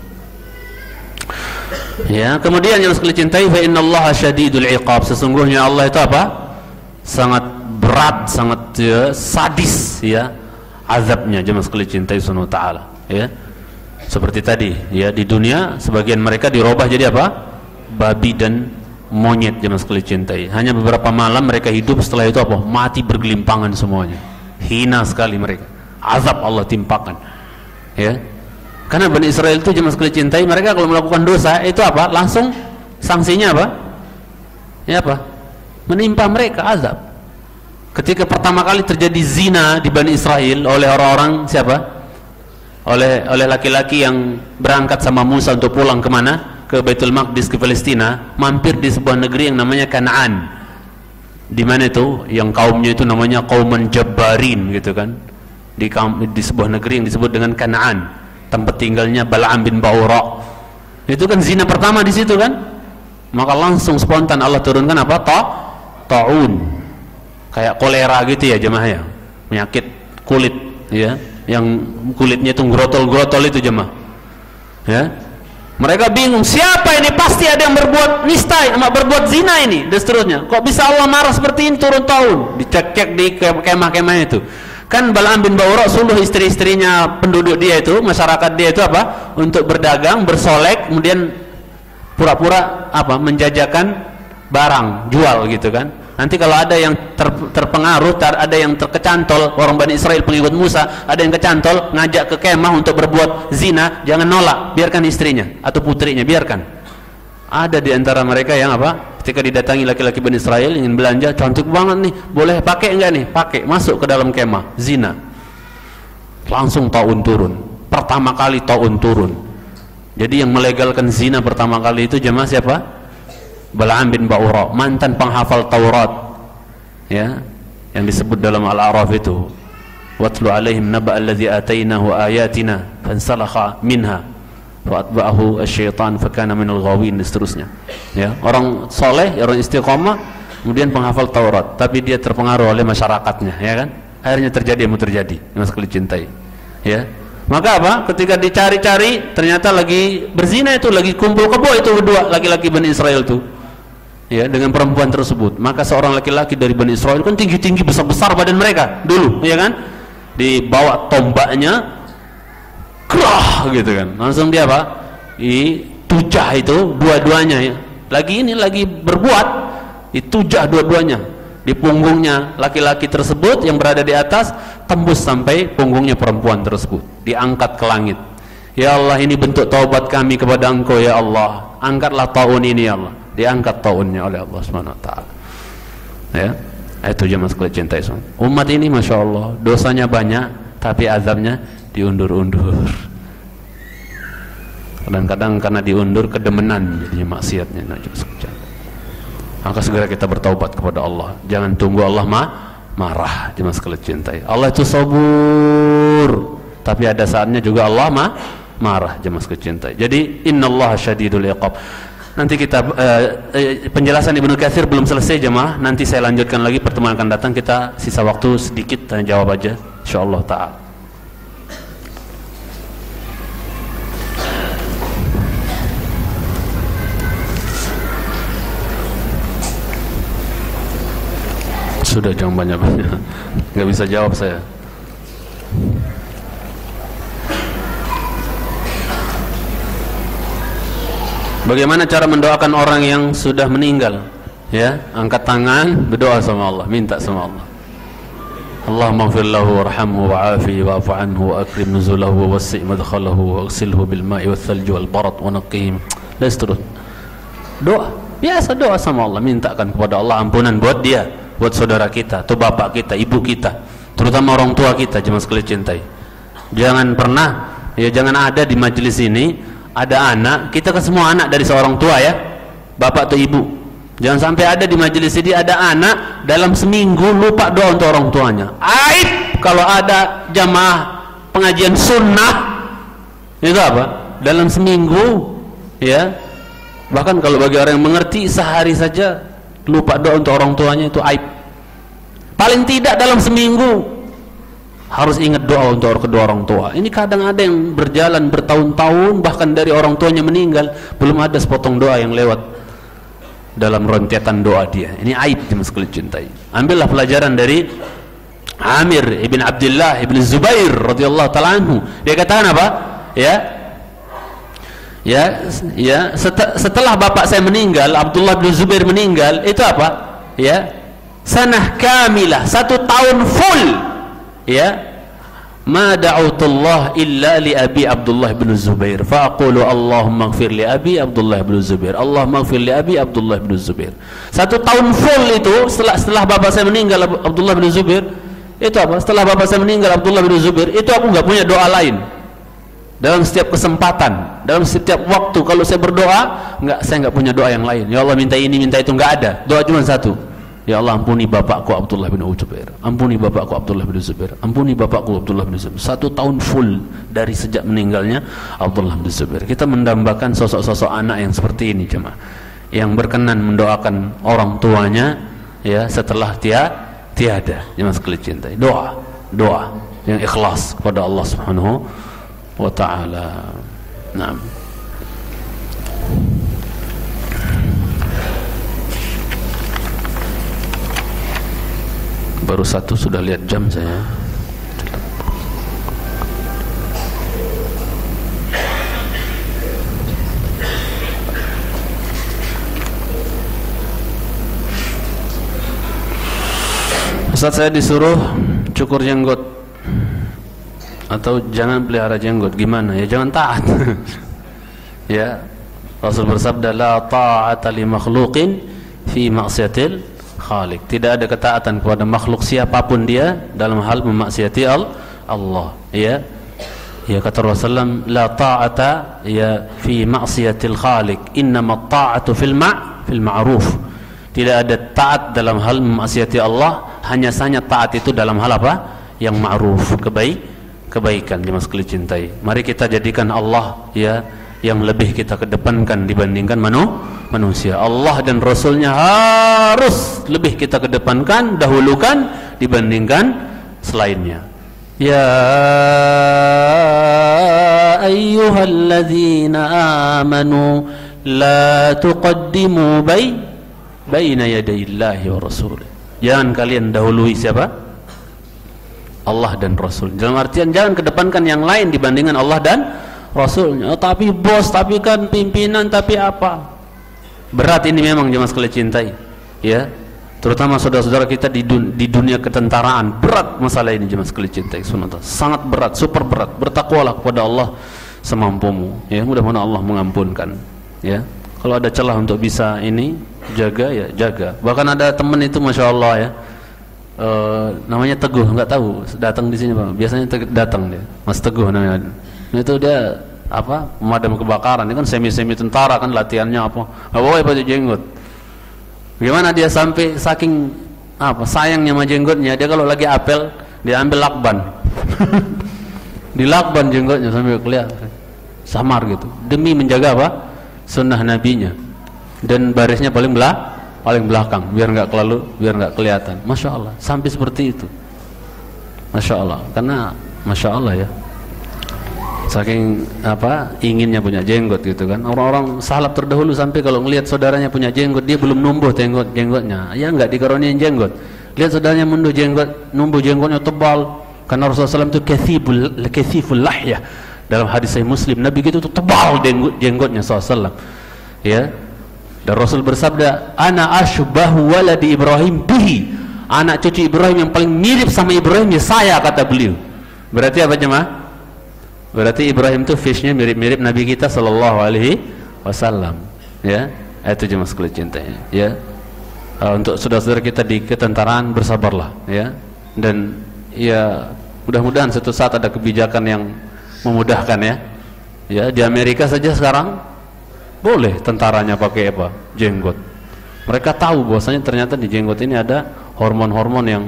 Ya, kemudian yang sekali cintai, fa innallaha syadidul iqab, sesungguhnya Allah itu apa? Sangat berat, sangat sadis ya azabnya, jemaah sekali cintai Subhanahu wa taala, ya. Seperti tadi ya, di dunia sebagian mereka dirubah jadi apa? Babi dan monyet jemaah sekalian cintai. Hanya beberapa malam mereka hidup, setelah itu apa? Mati bergelimpangan semuanya. Hina sekali mereka. Azab Allah timpakan. Ya. Karena Bani Israel itu jemaah sekalian cintai, mereka kalau melakukan dosa itu apa? Langsung sanksinya apa? Ya apa? Menimpa mereka azab. Ketika pertama kali terjadi zina di Bani Israel oleh orang-orang siapa? Oleh laki-laki yang berangkat sama Musa untuk pulang kemana? Ke Baitul Maqdis, ke Palestina, mampir di sebuah negeri yang namanya Kanaan. Di mana itu? Yang kaumnya itu namanya kauman Jabbarin gitu kan. Di sebuah negeri yang disebut dengan Kanaan, tempat tinggalnya Bal'am bin Ba'ura. Itu kan zina pertama di situ kan. Maka langsung spontan Allah turunkan apa? Ta'un. Kayak kolera gitu ya jemaah ya. Penyakit kulit ya, yang kulitnya itu grotol-grotol itu jemaah. Ya. Mereka bingung, siapa ini? Pasti ada yang berbuat nistai, berbuat zina ini dan seterusnya. Kok bisa Allah marah seperti ini turun tahun? Dicek-cek di kemah-kemah itu. Kan Bal'am bin Ba'ura suluh istri-istrinya penduduk dia itu, masyarakat dia itu apa? Untuk berdagang, bersolek, kemudian pura-pura apa? Menjajakan barang, jual gitu kan. Nanti kalau ada yang terpengaruh, ada yang terkecantol, orang Bani Israel pengikut Musa, ada yang kecantol, ngajak ke kemah untuk berbuat zina, jangan nolak, biarkan istrinya atau putrinya, biarkan. Ada di antara mereka yang apa? Ketika didatangi laki-laki Bani Israel ingin belanja, cantik banget nih, boleh pakai enggak nih? Pakai, masuk ke dalam kemah, zina. Langsung taun turun. Pertama kali taun turun. Jadi yang melegalkan zina pertama kali itu jemaah siapa? Bal'am bin Ba'ura, mantan penghafal Taurat ya, yang disebut dalam Al-A'raf itu, watlu alaihim naba alladhi atainahu ayatina fansalakha minha fa'atba'ahu asyaitan fakana minal ghawin dan seterusnya ya. Orang soleh, orang istiqamah, kemudian penghafal Taurat, tapi dia terpengaruh oleh masyarakatnya ya kan, akhirnya terjadi yang mau terjadi, yang sekali cintai ya. Maka apa? Ketika dicari-cari ternyata lagi berzina itu, lagi kumpul kebo itu kedua laki-laki Bani Israel itu ya, dengan perempuan tersebut. Maka seorang laki-laki dari Bani Israel kan tinggi-tinggi, besar-besar badan mereka dulu ya kan, dibawa tombaknya kerah gitu kan, langsung dia apa? Ditujah itu dua-duanya ya. Lagi berbuat, ditujah dua-duanya di punggungnya laki-laki tersebut yang berada di atas, tembus sampai punggungnya perempuan tersebut, diangkat ke langit. Ya Allah, ini bentuk taubat kami kepada Engkau ya Allah, angkatlah tahun ini ya Allah. Diangkat tahunnya oleh Allah Subhanahu wa taala. Ya. Itu jemaah sekalian cinta Islam. Umat ini Masya Allah dosanya banyak, tapi azabnya diundur-undur. Kadang-kadang karena diundur kedemenan jadinya maksiatnya. Maka segera kita bertaubat kepada Allah. Jangan tunggu Allah marah. Jemaah sekalian cintai. Allah itu sabur, tapi ada saatnya juga Allah marah. Jemaah sekalian cintai. Jadi innallaha syadidul iqab. Nanti kita penjelasan Ibnu Katsir belum selesai jemaah. Nanti saya lanjutkan lagi pertemuan akan datang. Kita sisa waktu sedikit, tanya jawab aja insyaallah taala. Sudah jangan banyak-banyak, nggak bisa jawab saya. Bagaimana cara mendoakan orang yang sudah meninggal? Ya, angkat tangan, berdoa sama Allah, minta sama Allah. Allahumma ighfir lahu warhamhu wa'afihi wa'fu anhu wa akrim nuzulahu wa wassi' madkhalahu wa ighsilhu bil ma'i wath thalji wal barad wa naqqihim. Dan seterusnya. Doa, biasa doa sama Allah, mintakan kepada Allah ampunan buat dia, buat saudara kita, atau bapak kita, ibu kita, terutama orang tua kita. Jemaah sekalian cintai, jangan pernah ya, jangan ada di majelis ini ada anak, kita kan semua anak dari seorang tua ya, bapak atau ibu. Jangan sampai ada di majelis ini ada anak dalam seminggu lupa doa untuk orang tuanya. Aib kalau ada jamaah pengajian sunnah itu apa? Dalam seminggu ya, bahkan kalau bagi orang yang mengerti sehari saja lupa doa untuk orang tuanya, itu aib. Paling tidak dalam seminggu harus ingat doa untuk kedua orang tua. Ini kadang ada yang berjalan bertahun-tahun, bahkan dari orang tuanya meninggal belum ada sepotong doa yang lewat dalam rentetan doa dia. Ini aib yang sekalian cintai. Ambillah pelajaran dari Amir ibn Abdullah ibn Zubair radhiyallahu taala anhu. Dia katakan apa? Ya, Ya, setelah bapak saya meninggal, Abdullah bin Zubair meninggal, itu apa? Ya, sanah kamilah, 1 tahun full. Ya, ma da'utullah illa li abi Abdullah bin Zubair fa aqulu Allahumma ighfir li abi Abdullah bin Zubair, Allahumma ighfir li abi Abdullah bin Zubair. 1 tahun full itu setelah bapak saya meninggal Abdullah bin Zubair, itu apa? Setelah bapak saya meninggal Abdullah bin Zubair, itu aku enggak punya doa lain. Dalam setiap kesempatan, dalam setiap waktu kalau saya berdoa, saya enggak punya doa yang lain. Ya Allah minta ini, minta itu, enggak ada. Doa cuma satu. Ya Allah ampuni bapakku Abdullah bin Zubair, ampuni bapakku Abdullah bin Zubair, ampuni bapakku Abdullah bin Zubair. 1 tahun full dari sejak meninggalnya Abdullah bin Zubair. Kita mendambakan sosok-sosok anak yang seperti ini, jemaah, yang berkenan mendoakan orang tuanya ya setelah tiada. Jemaah sekalian cintai, doa yang ikhlas kepada Allah Subhanahu wa ta'ala. Naam. Baru 1 sudah lihat jam saya. Ustaz, saya disuruh cukur jenggot atau jangan pelihara jenggot, gimana? Ya jangan taat. Ya, Rasul bersabda la ta'ata li makhluqin fi ma'siyatil khaliq. Tidak ada ketaatan kepada makhluk siapapun dia dalam hal memaksiati Allah. Ya, kata Rasulullah la ta'ata ya fi ma'siyatil khaliq, innama ta'atu fil ma'ruf. Tidak ada taat dalam hal memaksiati Allah, hanya saja taat itu dalam hal apa? Yang ma'ruf, kebaikan. Jemaah sekalian cintai, mari kita jadikan Allah ya yang lebih kita kedepankan dibandingkan manusia. Allah dan Rasulnya harus lebih kita kedepankan, dahulukan dibandingkan selainnya. Ya ayyuhalladzina amanu la tuqaddimu baina yadayillahi wa rasulih. Jangan kalian dahului siapa? Allah dan Rasul. Dalam artian jangan kedepankan yang lain dibandingkan Allah dan Rasulnya. Tapi bos, tapi kan pimpinan, tapi apa? Berat ini memang jemaah sekalian cintai. Ya, terutama saudara-saudara kita di dunia ketentaraan, berat masalah ini jemaah sekalian cintai. Sangat berat, super berat. Bertakwalah kepada Allah semampumu. Ya, mudah-mudahan Allah mengampunkan. Ya, kalau ada celah untuk bisa ini jaga ya jaga. Bahkan ada teman itu masya Allah ya. Namanya Teguh, nggak tahu datang di sini Pak. Biasanya datang dia, Mas Teguh namanya. Itu dia apa? Pemadam kebakaran. Ini kan semi tentara kan latihannya apa? Nggak boleh pakai jenggot. Bagaimana dia sampai saking apa sayangnya sama jenggotnya, dia kalau lagi apel dia ambil lakban. Dilakban jenggotnya sampai kelihatan samar gitu. Demi menjaga apa? Sunnah nabinya. Dan barisnya paling belakang biar nggak kelihatan. Masya Allah, sampai seperti itu. Masya Allah, karena Masya Allah ya, saking apa inginnya punya jenggot gitu kan. Orang-orang salaf terdahulu sampai kalau ngelihat saudaranya punya jenggot, dia belum numbuh jenggotnya, ya nggak dikaruniain jenggot. Lihat saudaranya numbuh jenggotnya tebal, karena Rasulullah SAW itu kathiful lahya. Dalam hadis Sahih Muslim, Nabi gitu tuh tebal jenggotnya SAW. Ya. Dan Rasul bersabda, ana ashbahu waladi Ibrahim bihi. Anak cucu Ibrahim yang paling mirip sama Ibrahim ya saya, kata beliau. Berarti apa jemaah? Berarti Ibrahim itu face-nya mirip-mirip Nabi kita sallallahu alaihi wasallam. Ya, itu jemaah sekalian cintanya. Ya. Untuk saudara-saudara kita di ketentaraan, bersabarlah ya. Dan ya mudah-mudahan suatu saat ada kebijakan yang memudahkan ya. Ya, di Amerika saja sekarang boleh tentaranya pakai apa? Jenggot. Mereka tahu bahwasanya ternyata di jenggot ini ada hormon-hormon yang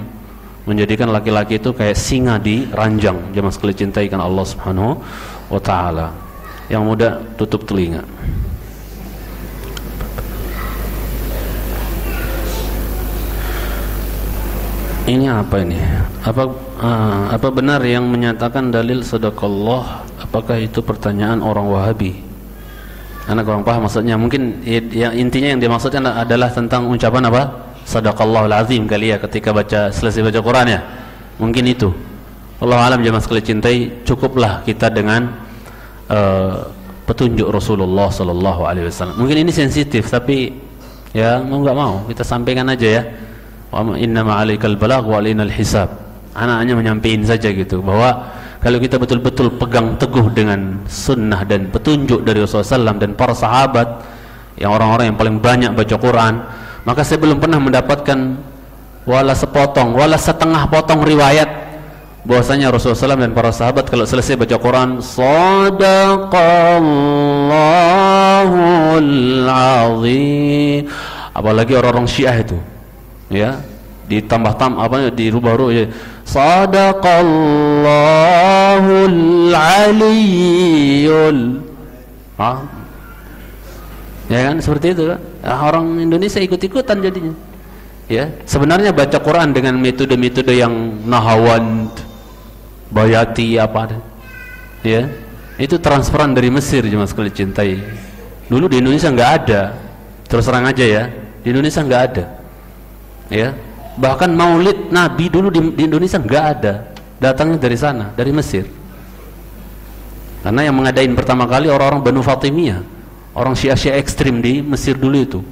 menjadikan laki-laki itu kayak singa di ranjang. Jemaah sekalian cintai kan Allah Subhanahu wa taala. Yang muda tutup telinga. Ini apa ini? Apa benar yang menyatakan dalil sedekah? Apakah itu pertanyaan orang Wahabi? Anak kurang paham maksudnya. Mungkin yang intinya yang dimaksudkan adalah tentang ucapan apa? Sadaqallahul azim kali ya, ketika selesai baca Quran ya. Mungkin itu. Allah alam jemaah sekalian cintai, cukuplah kita dengan petunjuk Rasulullah sallallahu alaihi wasallam. Mungkin ini sensitif, tapi ya mau nggak mau kita sampaikan aja ya. Wa inna ma'alaikal balagh wa alainal hisab. Anak hanya menyampaikan saja gitu, bahwa kalau kita betul-betul pegang teguh dengan sunnah dan petunjuk dari Rasulullah SAW dan para sahabat, yang orang-orang yang paling banyak baca Quran, maka saya belum pernah mendapatkan wala sepotong, wala setengah potong riwayat bahwasanya Rasulullah SAW dan para sahabat kalau selesai baca Quran, Shadaqallahul azim. Apalagi orang-orang Syiah itu, ya, dirubah-rubah ya. Shadaqallahul aliyul. Ya kan, seperti itu kan. Orang Indonesia ikut-ikutan jadinya. Ya, sebenarnya baca Quran dengan metode-metode yang nahawand, bayati apa, ya, itu transferan dari Mesir, jemaah sekalian cintai. Dulu di Indonesia nggak ada, terus terang aja ya, di Indonesia nggak ada, ya. Bahkan Maulid Nabi dulu di Indonesia nggak ada, datangnya dari sana, dari Mesir. Karena yang mengadain pertama kali orang-orang Banu Fatimiyah, orang Syiah ekstrim di Mesir dulu itu,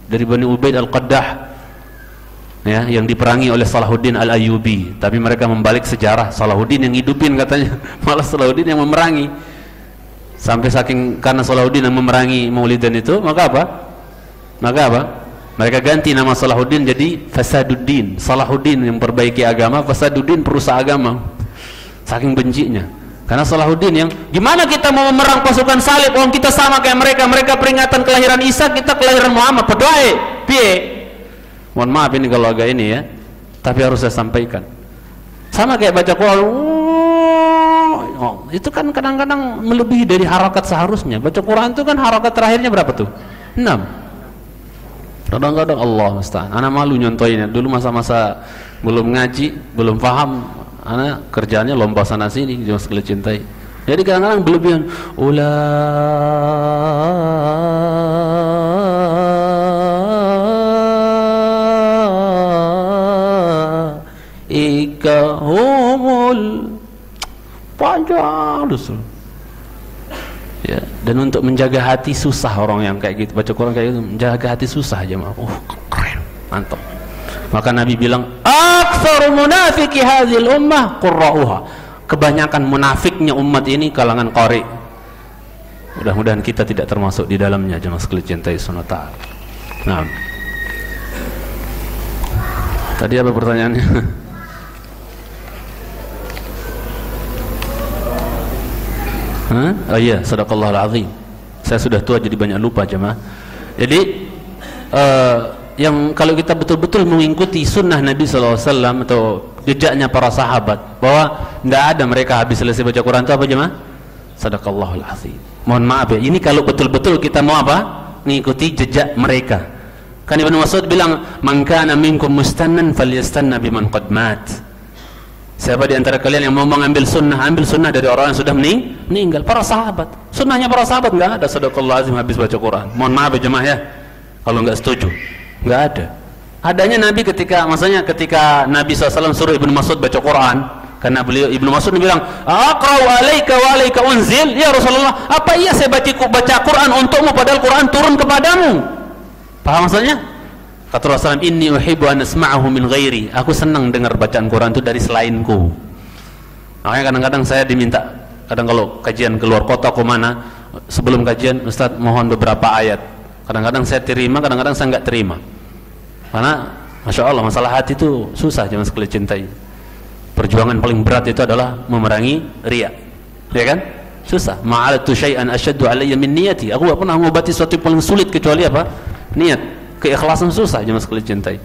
dari Bani Ubaid Al-Qaddah, ya, yang diperangi oleh Salahuddin Al-Ayyubi. Tapi mereka membalik sejarah, Salahuddin yang hidupin katanya, malah Salahuddin yang memerangi. Sampai saking karena Salahuddin yang memerangi Maulidan itu, maka apa? Mereka ganti nama Salahuddin jadi Fasaduddin. Salahuddin yang perbaiki agama, Fasaduddin perusak agama. Saking bencinya. Karena Salahuddin yang, gimana kita mau memerang pasukan salib, orang kita sama kayak mereka. Mereka peringatan kelahiran Isa, kita kelahiran Muhammad. Berdoa, piye? Mohon maaf ini kalau agak ini ya, tapi harus saya sampaikan. Sama kayak baca Quran. Itu kan kadang-kadang melebihi dari harakat seharusnya. Baca Quran itu kan harakat terakhirnya berapa tuh? 6. Kadang-kadang Allah musta'an. Anak malu nyontoinnya. Dulu masa-masa belum ngaji, belum paham, anak kerjanya lomba sana sini, jangan sekali cintai. Jadi kadang-kadang berlebihan. Ulaika humul panjang dusul. Ya, dan untuk menjaga hati susah orang yang kayak gitu, baca Quran kayak gitu, menjaga hati susah aja. Keren, mantap. Maka Nabi bilang, aktsaru munafiqi hadhil ummah qurra'uha. Kebanyakan munafiknya umat ini kalangan qari. Mudah-mudahan kita tidak termasuk di dalamnya, jemaah sekalian cintai sunnah ta'ala. Nah, tadi apa pertanyaannya? Oh iya, sadaqallahul azim. Saya sudah tua jadi banyak lupa jemaah. Jadi yang kalau kita betul-betul mengikuti sunnah Nabi SAW atau jejaknya para sahabat, bahwa tidak ada mereka habis selesai baca Quran itu apa jemaah? Sadaqallahul azim. Mohon maaf ya, ini kalau betul-betul kita mau apa? Mengikuti jejak mereka. Kan Ibnu Mas'ud bilang, "Man kana minkum mustannan falyastanna biman qad mat." Siapa di antara kalian yang mau mengambil sunnah, ambil sunnah dari orang yang sudah meninggal. Para sahabat, sunnahnya para sahabat nggak ada sadaqallahul azim habis baca Quran. Mohon maaf ya jemaah ya, kalau nggak setuju, nggak ada. Adanya Nabi ketika ketika Nabi SAW suruh Ibnu Mas'ud baca Quran, karena beliau Ibnu Mas'ud bilang, "Aqra'u alaika wa alaika unzil." Ya Rasulullah, apa iya saya baca Quran untukmu padahal Quran turun kepadamu? Paham maksudnya? Kata Rasulullah, "Inni uhibbu an asma'ahu min ghairi." Aku senang dengar bacaan Quran itu dari selainku. Makanya kadang-kadang saya diminta, kadang kalau kajian keluar kota ke mana, sebelum kajian, Ustaz mohon beberapa ayat. Kadang-kadang saya terima, kadang-kadang saya enggak terima. Karena Masya Allah, masalah hati itu susah, jangan sekali cintai. Perjuangan paling berat itu adalah memerangi riya. Ya kan? Susah. Ma'alatu syai'an asyaddu alayya min niyati. Aku enggak pernah mengobati sesuatu yang paling sulit kecuali apa? Niat. Keikhlasan susah, jangan sekali cintai.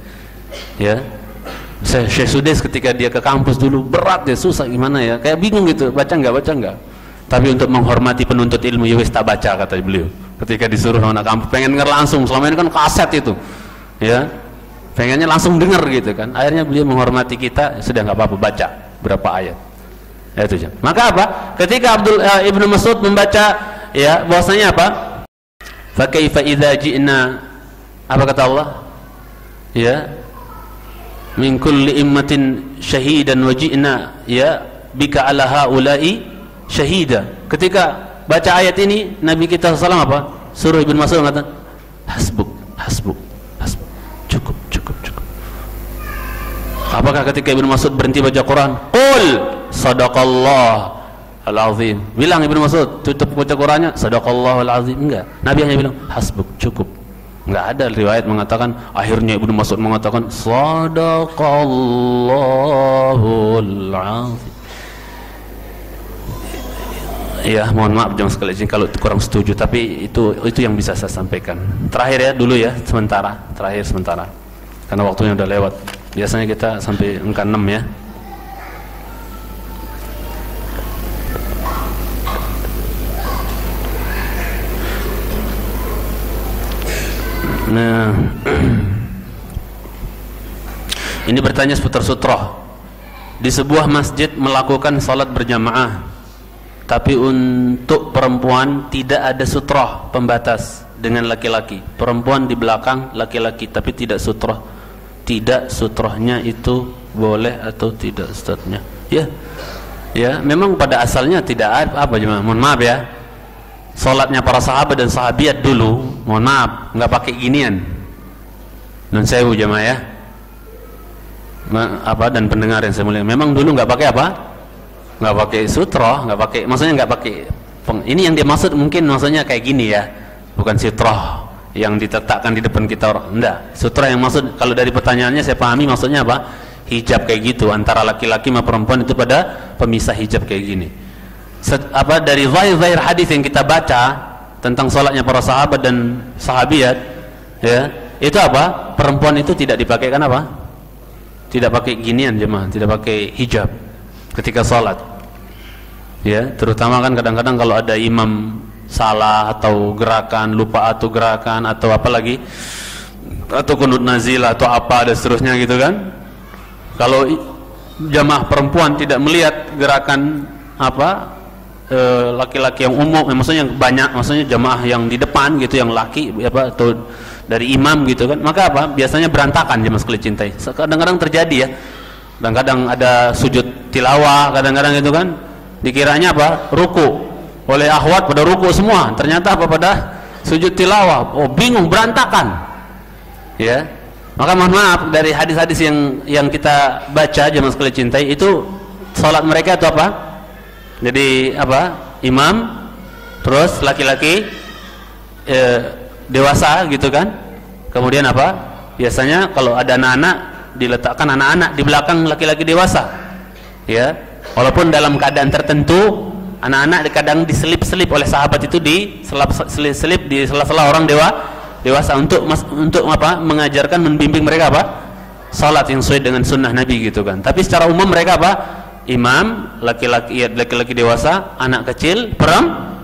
Ya, Syekh Sudes ketika dia ke kampus dulu berat ya, susah gimana ya, kayak bingung gitu, baca enggak. Tapi untuk menghormati penuntut ilmu, ya wis tak baca kata beliau. Ketika disuruh anak kampus, pengen denger langsung, selama ini kan kaset itu, ya, pengennya langsung denger gitu kan. Akhirnya beliau menghormati kita, sudah nggak apa-apa baca berapa ayat. Ya, itu aja. Maka apa? Ketika Ibnu Mas'ud membaca, ya, bahwasanya apa? Fa kaifa idza ji'na, apa kata Allah? Ya, min kulli immatin syahidan wa ji'na ya bika ala haula'i syahida. Ketika baca ayat ini, Nabi kita SAW apa? Suruh Ibnu Mas'ud mengatakan, hasbuk, hasbuk, hasbuk, cukup, cukup, cukup. Apakah ketika Ibnu Mas'ud berhenti baca Quran, qul sadaqallah al-azim, bilang Ibnu Mas'ud tutup baca Qurannya, sadaqallahu al-azim? Enggak, Nabi hanya bilang hasbuk, cukup. Enggak ada riwayat mengatakan akhirnya Ibnu Mas'ud mengatakan sadaqallahul azim. Ya, mohon maaf jemaah sekalian kalau kurang setuju, tapi itu yang bisa saya sampaikan. Terakhir ya dulu ya, terakhir sementara. Karena waktunya udah lewat. Biasanya kita sampai angka 6 ya. Nah, ini bertanya seputar sutroh. Di sebuah masjid melakukan salat berjamaah, tapi untuk perempuan tidak ada sutroh pembatas dengan laki-laki. Perempuan di belakang laki-laki, tapi tidak sutroh. Tidak sutrohnya itu boleh atau tidak ustadznya? Ya, memang pada asalnya tidak ada apa jemaah. Mohon maaf ya. Salatnya para sahabat dan sahabiat dulu, mohon maaf, nggak pakai ginian. Non sewu jemaah ya. Dan pendengar yang saya muliakan, memang dulu nggak pakai apa? Nggak pakai sutroh, nggak pakai, maksudnya nggak pakai. Ini yang dia maksud mungkin maksudnya kayak gini ya, bukan sutroh yang diletakkan di depan kita orang. Enggak, sutroh yang maksud kalau dari pertanyaannya saya pahami maksudnya apa? Hijab kayak gitu antara laki-laki sama perempuan itu pada pemisah hijab kayak gini. Dari zahir hadis yang kita baca tentang salatnya para sahabat dan sahabiat, ya, itu apa? Perempuan itu tidak dipakaikan apa? Tidak pakai ginian jemaah, tidak pakai hijab ketika salat. Ya, terutama kan kadang-kadang kalau ada imam salah atau gerakan, lupa atau gerakan atau apa lagi, atau kunut nazil atau apa dan seterusnya gitu kan. Kalau jamaah perempuan tidak melihat gerakan apa laki-laki yang umum, maksudnya yang banyak, maksudnya jamaah yang di depan gitu, yang laki apa atau dari imam gitu kan, maka apa? Biasanya berantakan jemaah sekalian cintai. Kadang-kadang terjadi ya. Kadang-kadang ada sujud tilawah, kadang-kadang gitu kan. Dikiranya apa? Ruku. Oleh akhwat pada ruku semua, ternyata apa? Pada sujud tilawah. Oh, bingung, berantakan. Ya. Maka mohon maaf dari hadis-hadis yang kita baca jemaah sekalian cintai, itu salat mereka itu apa? Jadi apa? Imam, terus laki-laki dewasa gitu kan. Kemudian apa? Biasanya kalau ada anak-anak, diletakkan anak-anak di belakang laki-laki dewasa. Ya. Walaupun dalam keadaan tertentu anak-anak kadang diselip-selip oleh sahabat itu, diselip di sela-sela orang dewasa untuk apa? Mengajarkan, membimbing mereka apa? Salat yang sesuai dengan sunnah Nabi gitu kan. Tapi secara umum mereka apa? Imam, laki-laki dewasa, anak kecil,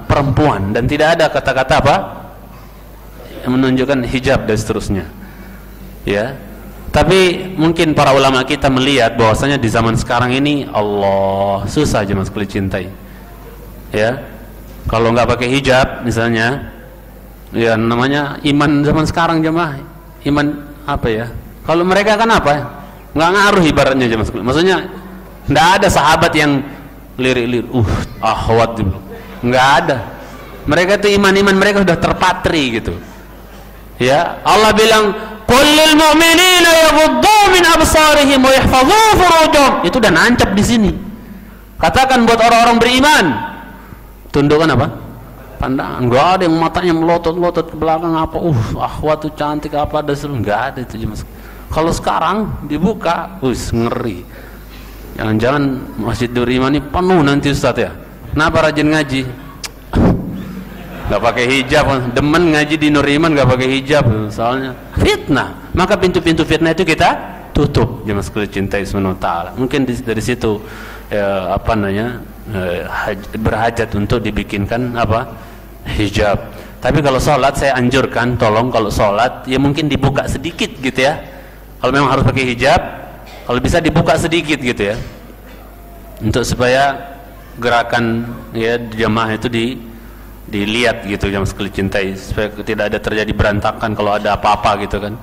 perempuan, dan tidak ada kata-kata apa yang menunjukkan hijab dan seterusnya. Ya. Tapi mungkin para ulama kita melihat bahwasanya di zaman sekarang ini Allah susah jemaah sekalian cintai. Ya. Kalau nggak pakai hijab misalnya, ya namanya iman zaman sekarang jemaah. Iman apa ya? Kalau mereka kan apa? Nggak ngaruh ibaratnya jemaah sekalian. Maksudnya nggak ada sahabat yang lirik-lirik, akhwat gitu. Nggak ada. Mereka itu iman mereka sudah terpatri gitu. Ya, Allah bilang, "Qul lil mu'minina yaghuddu min absarihim wa yahfazu furujahum." Itu udah nancap di sini. Katakan buat orang-orang beriman, tundukkan apa? Pandangan. Enggak ada yang matanya melotot-lotot ke belakang apa. Akhwat tuh cantik apa ada seru. Enggak ada itu. Kalau sekarang dibuka, ngeri. Jangan-jangan Masjid Nur Iman ini penuh nanti Ustaz ya. Kenapa rajin ngaji? Gak pakai hijab, demen ngaji di Nur Iman gak pakai hijab, soalnya fitnah. Maka pintu-pintu fitnah itu kita tutup jemaah sekalian cintai Subhanahu wa taala. Mungkin dari situ ya, apa namanya, berhajat untuk dibikinkan apa? Hijab. Tapi kalau sholat saya anjurkan, tolong kalau sholat ya mungkin dibuka sedikit gitu ya. Kalau memang harus pakai hijab, kalau bisa dibuka sedikit gitu ya, untuk supaya gerakan ya jamaah itu dilihat gitu jamaah sekalian cintai, supaya tidak ada terjadi berantakan kalau ada apa-apa gitu kan.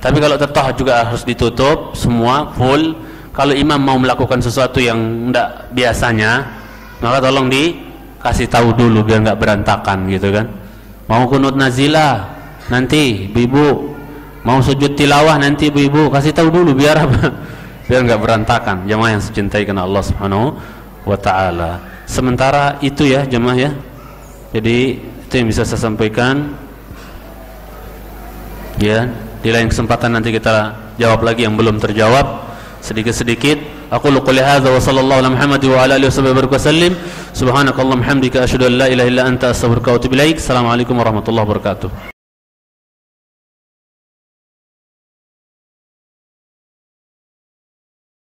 Tapi kalau tetap juga harus ditutup semua full. Kalau imam mau melakukan sesuatu yang tidak biasanya, maka tolong kasih tahu dulu biar nggak berantakan gitu kan. Mau kunut nazilah nanti ibu-ibu, mau sujud tilawah nanti ibu-ibu, kasih tahu dulu biar apa? Biar nggak berantakan. Jemaah yang dicintai karena Allah Subhanahu wa taala. Sementara itu ya jemaah ya. Jadi itu yang bisa saya sampaikan. Ya, di lain kesempatan nanti kita jawab lagi yang belum terjawab sedikit-sedikit. Aku qouli hadza wa sallallahu ala Muhammad wa ala alihi wasallam. Subhanakallahumma hamdika asyhadu an la ilaha illa anta astaghfiruka wa atubu ilaik. Assalamualaikum warahmatullahi wabarakatuh.